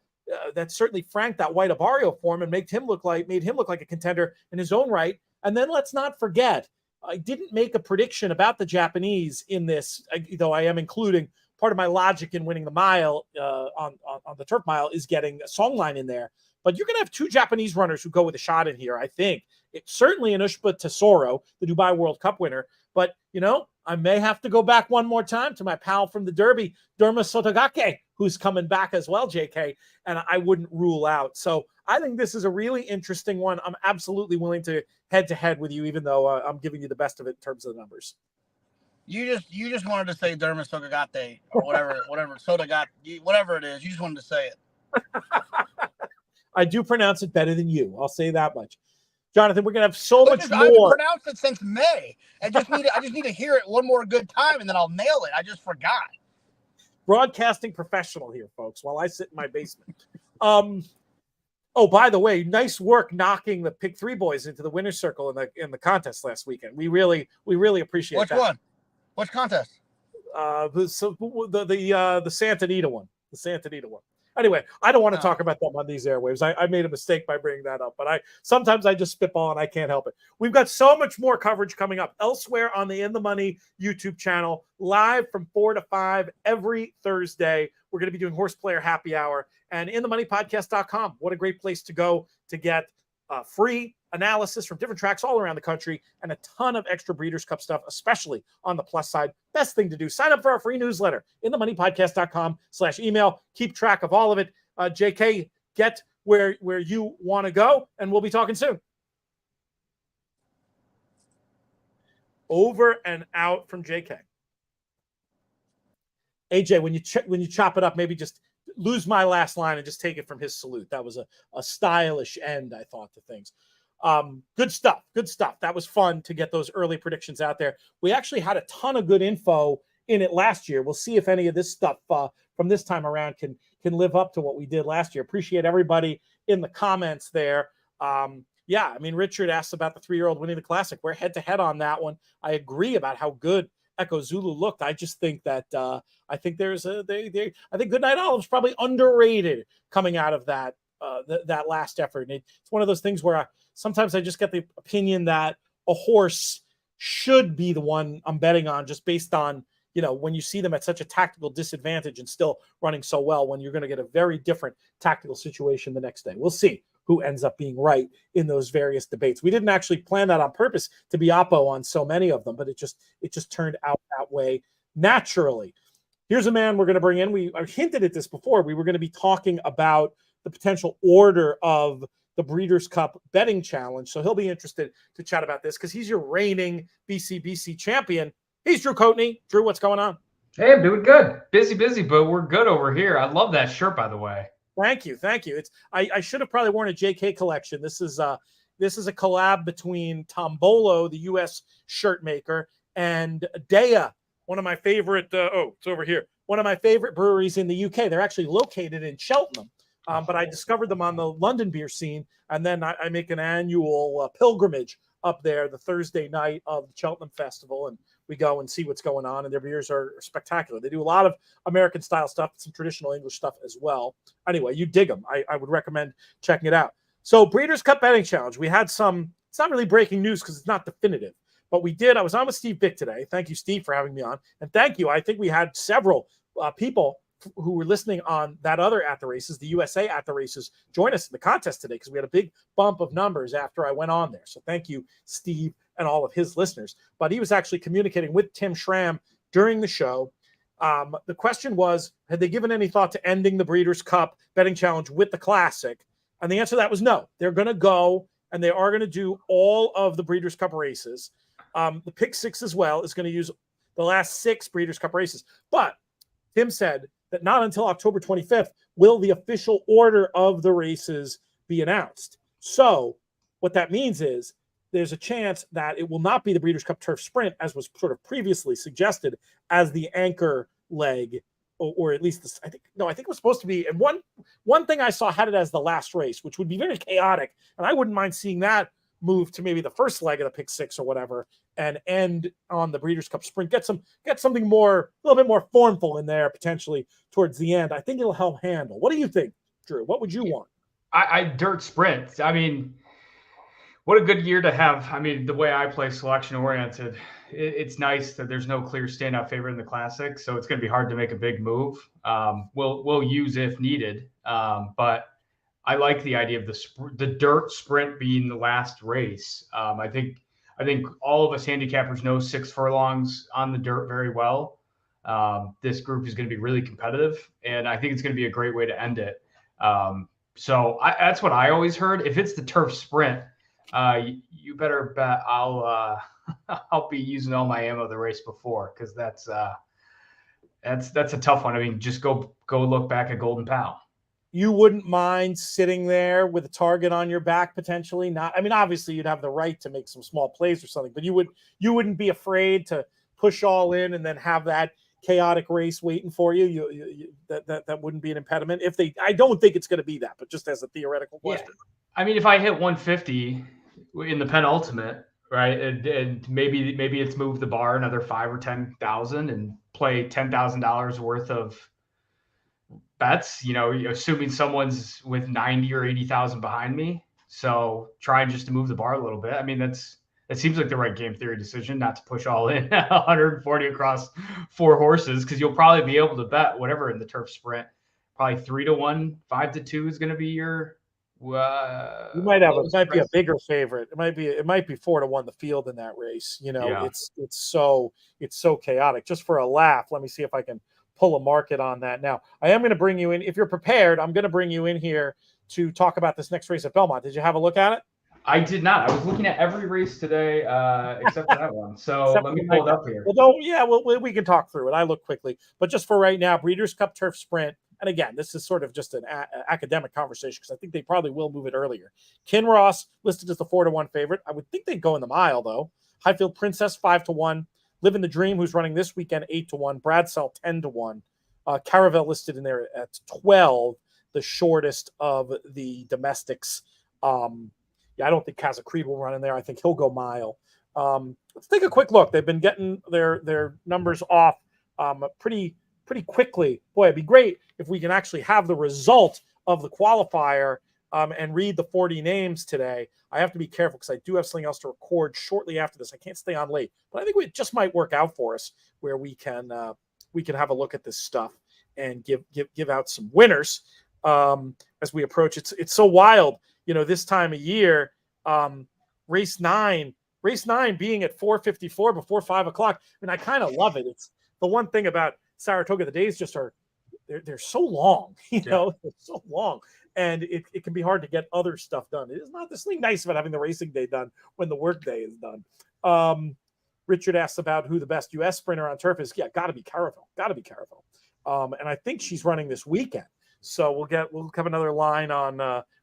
that certainly franked that White Barrio form and made him look like a contender in his own right. And then let's not forget, I didn't make a prediction about the Japanese in this, though I am including part of my logic in winning the mile on the Turf Mile is getting a Songline in there. But you're going to have 2 Japanese runners who go with a shot in here, I think. It's certainly Anushka Tesoro, the Dubai World Cup winner. But, I may have to go back one more time to my pal from the Derby, Derma Sotogake, who's coming back as well, JK, and I wouldn't rule out. So I think this is a really interesting one. I'm absolutely willing to head-to-head with you, even though I'm giving you the best of it in terms of the numbers. You just wanted to say Derma Sotogake or whatever Sotogake, whatever it is. You just wanted to say it. I do pronounce it better than you. I'll say that much. Jonathan, we're going to have so much more. I've pronounced it since May. I just need to hear it one more good time, and then I'll nail it. I just forgot. broadcasting professional here, folks, while I sit in my basement. Oh, by the way, nice work knocking the Pick 3 boys into the winner's circle in the contest last weekend. We really appreciate Which that. one? Which contest? The Santa Anita one. The Santa Anita one. Anyway, I don't want to talk about them on these airwaves. I made a mistake by bringing that up, but sometimes I just spitball and I can't help it. We've got so much more coverage coming up elsewhere on the In the Money YouTube channel, live from 4 to 5 every Thursday. We're going to be doing Horseplayer Happy Hour and InTheMoneyPodcast.com. What a great place to go to get free analysis from different tracks all around the country and a ton of extra Breeders' Cup stuff, especially on the plus side. Best thing to do, sign up for our free newsletter, InTheMoneyPodcast.com/email. Keep track of all of it. JK, get where you want to go, and we'll be talking soon. Over and out from JK. AJ, when you chop it up, maybe just lose my last line and just take it from his salute. That was a stylish end, I thought, to things. Good stuff. That was fun to get those early predictions out there. We actually had a ton of good info in it last year. We'll see if any of this stuff from this time around can live up to what we did last year. Appreciate everybody in the comments there. Yeah, I mean, Richard asked about the 3-year-old winning the Classic. We're head-to-head on that one. I agree about how good Echo Zulu looked. I just think that I think I think Goodnight Olive's probably underrated coming out of that that last effort. And it's one of those things where sometimes I just get the opinion that a horse should be the one I'm betting on, just based on, when you see them at such a tactical disadvantage and still running so well, when you're going to get a very different tactical situation the next day. We'll see who ends up being right in those various debates. We didn't actually plan that on purpose to be oppo on so many of them, but it just turned out that way naturally. Here's a man we're going to bring in. I hinted at this before. We were going to be talking about the potential order of the Breeders' Cup betting challenge. So he'll be interested to chat about this because he's your reigning BCBC champion. He's Drew Coatney. Drew, what's going on? Hey, I'm doing good. Busy, but we're good over here. I love that shirt, by the way. Thank you. I should have probably worn a JK collection. This is a collab between Tombolo, the U.S. shirt maker, and Dea, one of my favorite. It's over here. One of my favorite breweries in the UK. They're actually located in Cheltenham, but I discovered them on the London beer scene, and then I make an annual pilgrimage up there the Thursday night of the Cheltenham Festival, and we go and see what's going on, and their beers are spectacular. They do a lot of American-style stuff, some traditional English stuff as well. Anyway, you dig them. I would recommend checking it out. So Breeders' Cup betting challenge. We had some – it's not really breaking news because it's not definitive, but we did. I was on with Steve Bick today. Thank you, Steve, for having me on. And thank you. I think we had several people who were listening on that other At the Races, the USA At the Races, join us in the contest today because we had a big bump of numbers after I went on there. So thank you, Steve, and all of his listeners. But he was actually communicating with Tim Schramm during the show. The question was, had they given any thought to ending the Breeders' Cup betting challenge with the Classic? And the answer to that was no. They're going to go, and they are going to do all of the Breeders' Cup races. The Pick 6 as well is going to use the last 6 Breeders' Cup races. But Tim said that not until October 25th will the official order of the races be announced. So what that means is there's a chance that it will not be the Breeders' Cup Turf Sprint, as was sort of previously suggested, as the anchor leg, or at least this, I think it was supposed to be. And one thing I saw had it as the last race, which would be very chaotic, and I wouldn't mind seeing that move to maybe the first leg of the Pick 6 or whatever, and end on the Breeders' Cup Sprint. Get something more, a little bit more formful in there potentially towards the end. I think it'll help handle. What do you think, Drew? What would you want? I dirt sprint. I mean, what a good year to have. I mean, the way I play selection oriented, it's nice that there's no clear standout favorite in the Classic, so it's going to be hard to make a big move. We'll use if needed, but I like the idea of the dirt sprint being the last race. I think all of us handicappers know 6 furlongs on the dirt very well. This group is going to be really competitive, and I think it's going to be a great way to end it. So that's what I always heard. If it's the turf sprint, you better bet I'll be using all my ammo the race before, because that's a tough one. I mean, just go look back at Golden Pal. You wouldn't mind sitting there with a target on your back potentially? Not, I mean, obviously you'd have the right to make some small plays or something, but you wouldn't be afraid to push all in and then have that chaotic race waiting for you, that wouldn't be an impediment. I don't think it's going to be that, but just as a theoretical question. I mean, if I hit 150 in the penultimate, right, and maybe it's moved the bar another 5 or 10,000 and play $10,000 worth of bets, assuming someone's with 90 or 80,000 behind me. So trying just to move the bar a little bit. I mean, it seems like the right game theory decision, not to push all in 140 across 4 horses, because you'll probably be able to bet whatever in the turf sprint. Probably 3-1, 5-2 is going to be your. You might be a bigger favorite. It might be 4-1 the field in that race. It's so chaotic. Just for a laugh, let me see if I can pull a market on that. Now, I am going to bring you in. If you're prepared, I'm going to bring you in here to talk about this next race at Belmont. Did you have a look at it? I did not. I was looking at every race today, except for that one. So let me pull it up here. We can talk through it. I look quickly, but just for right now, Breeders' Cup Turf Sprint. And again, this is sort of just an academic conversation because I think they probably will move it earlier. Kinross listed as the 4-1 favorite. I would think they'd go in the mile though. Highfield Princess 5-1. Living the Dream, who's running this weekend, 8-1. Bradsell 10-1. Caravel listed in there at 12, the shortest of the domestics. I don't think Casacreed will run in there. I think he'll go mile. Let's take a quick look. They've been getting their numbers off pretty quickly. Boy, it'd be great if we can actually have the result of the qualifier and read the 40 names today. I have to be careful because I do have something else to record shortly after this. I can't stay on late, but I think it just might work out for us where we can have a look at this stuff and give out some winners as we approach. It's so wild, this time of year. Race 9 being at 4:54 before 5 o'clock. I mean, I kind of love it. It's the one thing about Saratoga. The days just they're so long, they're so long. And it can be hard to get other stuff done. It is not this thing nice about having the racing day done when the work day is done. Richard asked about who the best U.S. sprinter on turf is. Yeah, got to be Caravel. And I think she's running this weekend. So we'll have another line on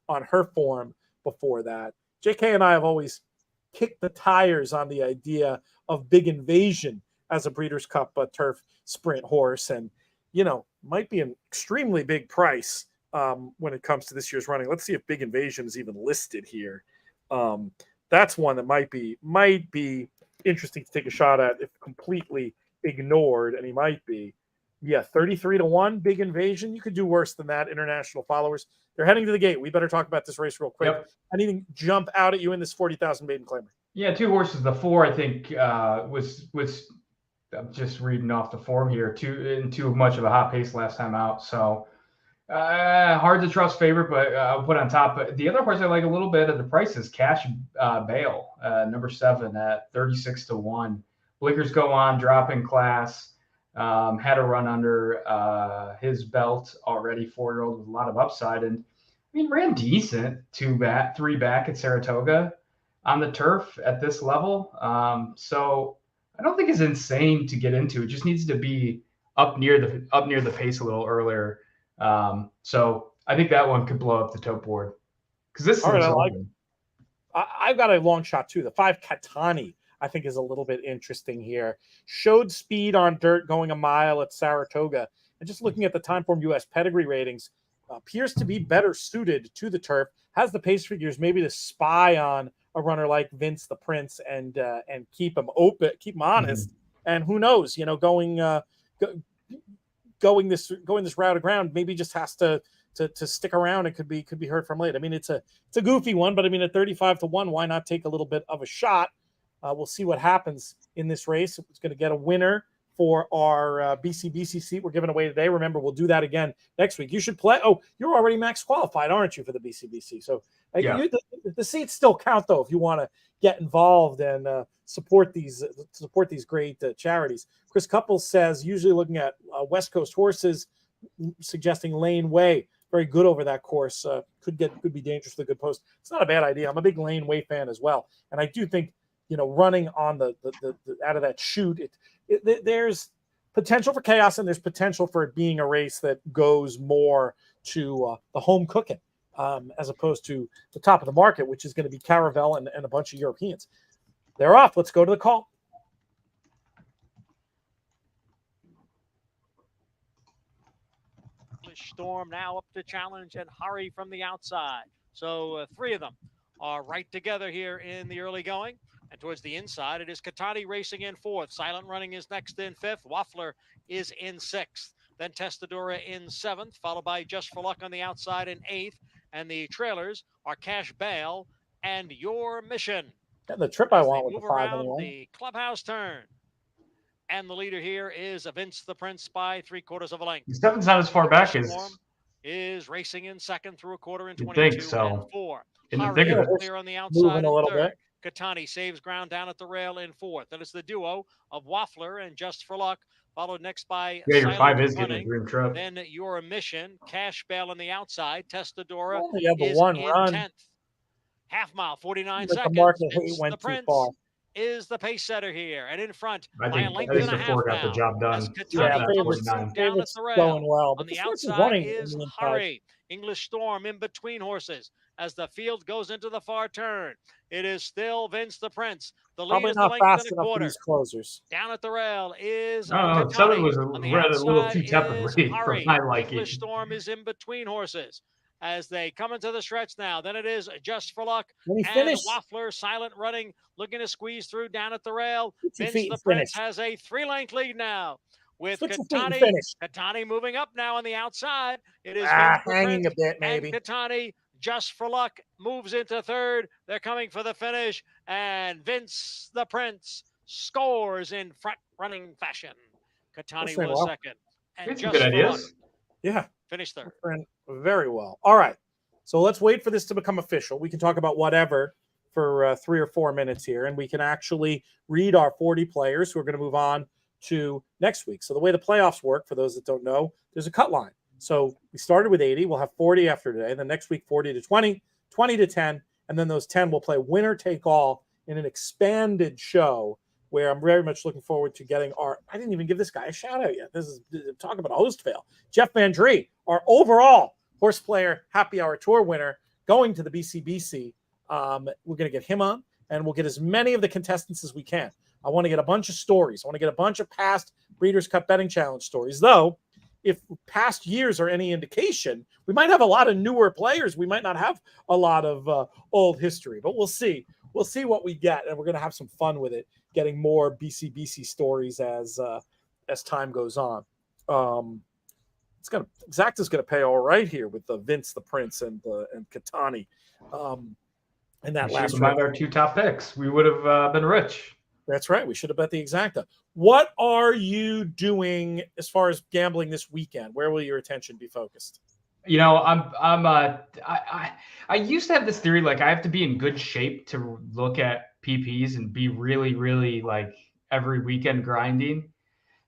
her form before that. JK and I have always kicked the tires on the idea of Big Invasion as a Breeders' Cup turf sprint horse, and might be an extremely big price when it comes to this year's running. Let's see if Big Invasion is even listed here. That's one that might be interesting to take a shot at if completely ignored, and he might be. Yeah, 33-1 Big Invasion. You could do worse than that. International followers. They're heading to the gate. We better talk about this race real quick. Yep. Anything jump out at you in this 40,000 maiden claimer? Yeah, 2 horses. The 4, I think, was I'm just reading off the form here. Too much of a hot pace last time out. So hard to trust favorite, but I'll put on top. But the other horse I like a little bit of the price is Cash Bale, number 7 at 36-1. Blinkers go on, drop in class. Had a run under his belt already, 4-year-old with a lot of upside, and ran decent 3 back at Saratoga on the turf at this level. So I don't think it's insane to get into. It just needs to be up near the pace a little earlier. So I think that one could blow up the tote board because this. All right, I've got a long shot too. The 5 Katani, I think, is a little bit interesting here. Showed speed on dirt going a mile at Saratoga. And just looking at the time form US pedigree ratings, appears to be better suited to the turf. Has the pace figures maybe to spy on a runner like Vince the Prince and keep him open, keep him honest. Mm-hmm. And who knows, going this route of ground, maybe just has to stick around. It could be heard from late. I mean, it's a goofy one, but I mean, at 35-1, why not take a little bit of a shot? We'll see what happens in this race. It's going to get a winner for our BCBC seat we're giving away today. Remember, we'll do that again next week. You should play. Oh, you're already max qualified, aren't you, for the BCBC? So the seats still count, though, if you want to get involved and support these great charities. Chris Couples says, usually looking at West Coast horses, suggesting Lane Way. Very good over that course. Could be dangerous with a good post. It's not a bad idea. I'm a big Lane Way fan as well, and I do think running on the out of that chute, there's potential for chaos, and there's potential for it being a race that goes more to the home cooking as opposed to the top of the market, which is going to be Caravel and a bunch of Europeans. They're off. Let's go to the call. English Storm now up to challenge, and Hurry from the outside. So 3 of them are right together here in the early going. And towards the inside, it is Katani racing in 4th. Silent Running is next in 5th. Waffler is in 6th. Then Testadora in 7th, followed by Just for Luck on the outside in 8th. And the trailers are Cash Bail and Your Mission. And the trip As I they want with move the 5 around anyway. the clubhouse turn. And the leader here is Vince the Prince by 3/4 of a length. 7's not as far back as Storm is racing in 2nd through a quarter in you'd 22 think, so and 4. in the Hurry thick of is it. clear on the Moving outside a in little 3rd. bit. Katani saves ground down at the rail in 4th. Then it's the duo of Waffler and Just for Luck, followed next by Yeah, your 5 Silent is getting a Running. dream trip. Then Your Mission, Cash Bail on the outside. Testadora Only have the is one in run. 10th. Half mile, 49 But the seconds. market Vince went the too Prince far. is the pace setter here, and in front I by a think length and a the half 4 got the now. job As done. Yeah, Katani comes favorites, 49. down at favorites the rail. going well. On But the this horse is outside running is in the inside. Hurry. English Storm in between horses as the field goes into the far turn. It is still Vince the Prince. The lead Probably is the not length fast and a enough for quarter. these closers. Down at the rail is Oh, 7 Katani. was On the read a little outside too is tepidly for Hurry. my liking. English Storm is in between horses as they come into the stretch now. Then it is Just for Luck When he and finished, Waffler, Silent Running, looking to squeeze through down at the rail. 2 Vince feet the and Prince finished. has a 3-length lead now with Switch your feet and Katani. finish. Katani moving up now on the outside. It is Ah, Vince the hanging Prince a bit, and maybe. Katani. Just for Luck moves into 3rd. They're coming for the finish, and Vince the Prince scores in front-running fashion. Katani Doing was well. 2nd, and It's some Just good for Luck ideas. Yeah, finished 3rd. ran very well. All right. So let's wait for this to become official. We can talk about whatever for 3 or 4 minutes here, and we can actually read our 40 players who are going to move on to next week. So the way the playoffs work, for those that don't know, there's a cut line. So we started with 80. We'll have 40 after today. Then next week, 40 to 20, 20 to 10. And then those 10 will play winner take all in an expanded show where I'm very much looking forward to getting I didn't even give this guy a shout out yet. This is talking about a host fail. Jeff Van Dree, our overall Horseplayer Happy Hour Tour winner, going to the BCBC. We're going to get him on, and we'll get as many of the contestants as we can. I want to get a bunch of stories. I want to get a bunch of past Breeders' Cup Betting Challenge stories, though. If past years are any indication, we might have a lot of newer players. We might not have a lot of old history, but we'll see. We'll see what we get, and we're going to have some fun with it, getting more BCBC stories as time goes on. Exacta's going to pay all right here with the Vince the Prince and Katani. And that last round, our 2 top picks, we would have been rich. That's right. We should have bet the Exacta. What are you doing as far as gambling this weekend? Where will your attention be focused? You know, I used to have this theory, like I have to be in good shape to look at PPs and be really, really like every weekend grinding.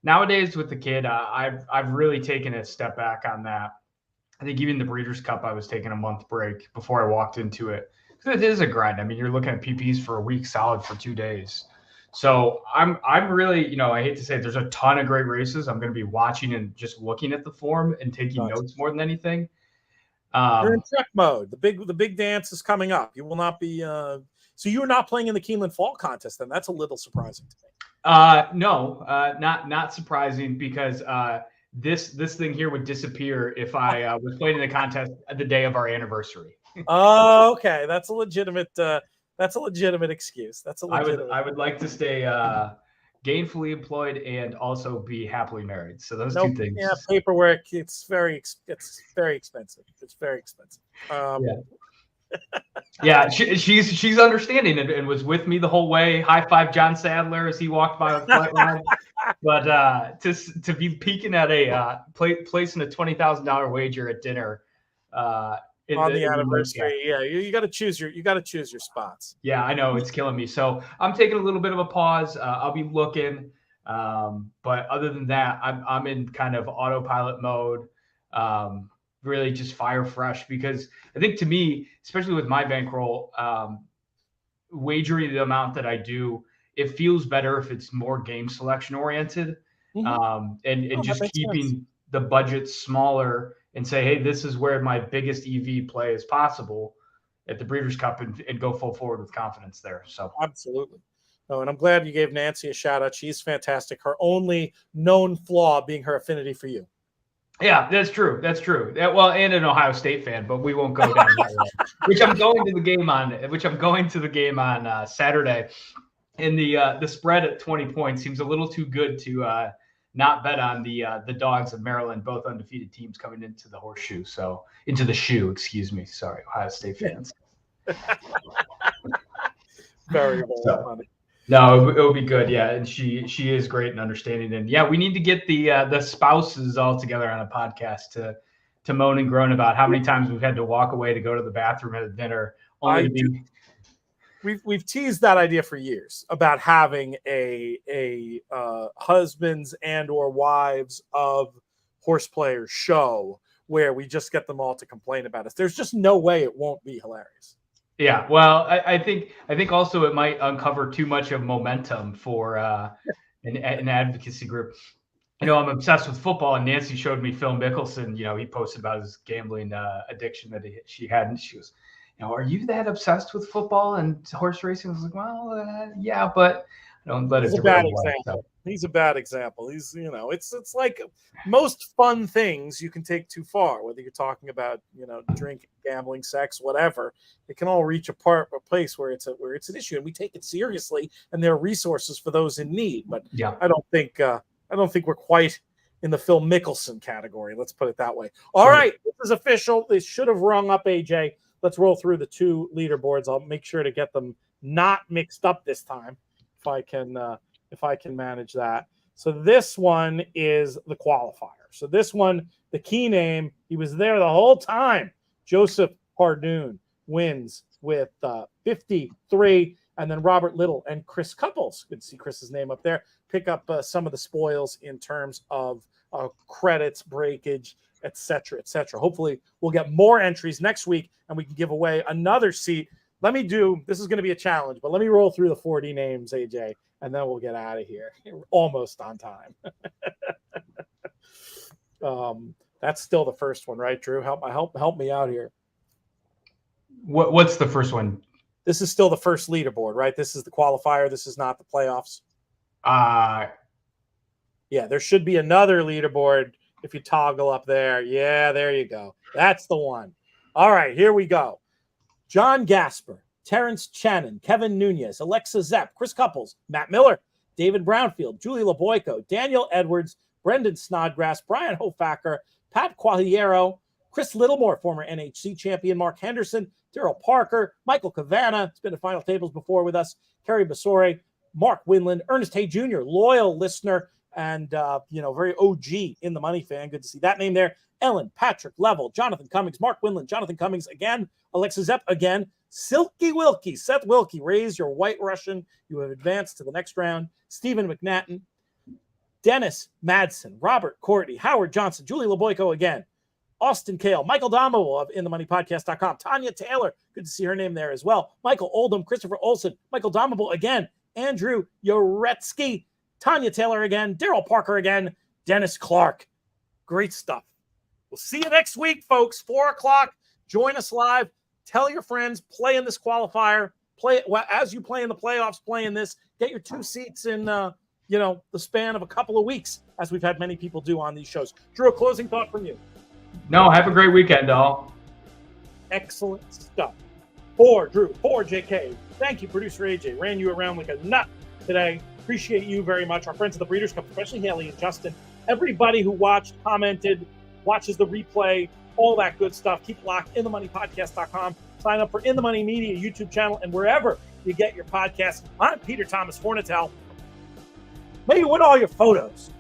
Nowadays with the kid, I've really taken a step back on that. I think even the Breeders' Cup, I was taking a month break before I walked into it. Because it is a grind. I mean, you're looking at PPs for a week solid for 2 days. So I'm really, you know, I hate to say it, there's a ton of great races. I'm going to be watching and just looking at the form and taking notes more than anything. You're in check mode. The big dance is coming up. You will not be. So you're not playing in the Keeneland Fall Contest, then? That's a little surprising to me. No, not surprising because this thing here would disappear if I was playing in the contest the day of our anniversary. Oh, okay, that's a legitimate excuse. That's a legitimate. I would like to stay gainfully employed and also be happily married. So those 2 things. Yeah, paperwork. It's very expensive. It's very expensive. Yeah, she's understanding and was with me the whole way. High five John Sadler as he walked by the flight line. But to be peaking at a placing a $20,000 wager at dinner on the anniversary, you got to choose your spots. Yeah, I know it's killing me. So I'm taking a little bit of a pause. I'll be looking, but other than that, I'm in kind of autopilot mode. Really just fire fresh because I think to me, especially with my bankroll, wagering the amount that I do, it feels better if it's more game selection oriented, and just keeping the budget smaller and say, hey, this is where my biggest EV play is possible at the Breeders' Cup and go full forward with confidence there. So absolutely. Oh, and I'm glad you gave Nancy a shout out. She's fantastic. Her only known flaw being her affinity for you. Yeah, that's true. That's true. Well, and an Ohio State fan, but we won't go down that road. Which I'm going to the game on Saturday. And the spread at 20 points seems a little too good to not bet on the Dogs of Maryland, both undefeated teams coming into the horseshoe. So into the shoe, excuse me. Sorry, Ohio State fans. Very funny. No, it'll be good. Yeah, and she is great and understanding. And yeah, we need to get the spouses all together on a podcast to moan and groan about how many times we've had to walk away to go to the bathroom at dinner. We've teased that idea for years about having a husbands and or wives of horse players show where we just get them all to complain about us. There's just no way it won't be hilarious. Yeah, well, I think also it might uncover too much of momentum for an advocacy group. You know, I'm obsessed with football, and Nancy showed me Phil Mickelson. You know, he posted about his gambling addiction that she had, and she was, you know, are you that obsessed with football and horse racing? I was like, well, yeah, but I don't let it. He's a bad example. He's a bad example. He's, you know, it's like most fun things you can take too far, whether you're talking about, you know, drinking, gambling, sex, whatever. It can all reach a place where it's an issue, and we take it seriously, and there are resources for those in need. But yeah, I don't think we're quite in the Phil Mickelson category. Let's put it that way. All right, this is official. They should have rung up, AJ. Let's roll through the two leaderboards. I'll make sure to get them not mixed up this time, if I can manage that. So this one is the qualifier. So this one, the key name, he was there the whole time. Joseph Hardoon wins with 53, and then Robert Little and Chris Couples, good to see Chris's name up there, pick up some of the spoils in terms of credits, breakage, etc., etc. Hopefully we'll get more entries next week, and we can give away another seat. This is going to be a challenge, but let me roll through the 40 names, AJ, and then we'll get out of here. Almost on time. That's still the first one, right, Drew? Help me out here. What's the first one? This is still the first leaderboard, right? This is the qualifier. This is not the playoffs. Yeah, there should be another leaderboard if you toggle up there. Yeah, there you go. That's the one. All right, here we go. John Gasper, Terrence Channon, Kevin Nunez, Alexa Zepp, Chris Couples, Matt Miller, David Brownfield, Julie LeBoyko, Daniel Edwards, Brendan Snodgrass, Brian Hofacker, Pat Quagliero, Chris Littlemore, former NHC champion, Mark Henderson, Daryl Parker, Michael Cavanna, has been at Final Tables before with us, Kerry Basore, Mark Winland, Ernest Hay Jr., loyal listener, and very OG in the money fan. Good to see that name there. Ellen, Patrick, Level, Jonathan Cummings, Mark Winland, Jonathan Cummings again, Alexa Zepp again, Silky Wilkie, Seth Wilkie, raise your white Russian. You have advanced to the next round. Stephen McNatton, Dennis Madsen, Robert Courtney, Howard Johnson, Julie LeBoyko again, Austin Kale, Michael Domovo of InTheMoneyPodcast.com, Tanya Taylor, good to see her name there as well, Michael Oldham, Christopher Olson, Michael Domovo again, Andrew Yoretsky, Tanya Taylor again, Daryl Parker again, Dennis Clark. Great stuff. We'll see you next week, folks. 4:00. Join us live. Tell your friends, play in this qualifier. Play it as you play in the playoffs, play in this. Get your 2 seats in the span of a couple of weeks, as we've had many people do on these shows. Drew, a closing thought from you. No, have a great weekend, all. Excellent stuff. For Drew, for JK, thank you, producer AJ. Ran you around like a nut today. Appreciate you very much. Our friends of the Breeders' Cup, especially Haley and Justin. Everybody who watched, commented, watches the replay, all that good stuff. Keep it locked. InTheMoneyPodcast.com. Sign up for In the Money Media YouTube channel and wherever you get your podcasts. I'm Peter Thomas Fornatel. May you win all your photos.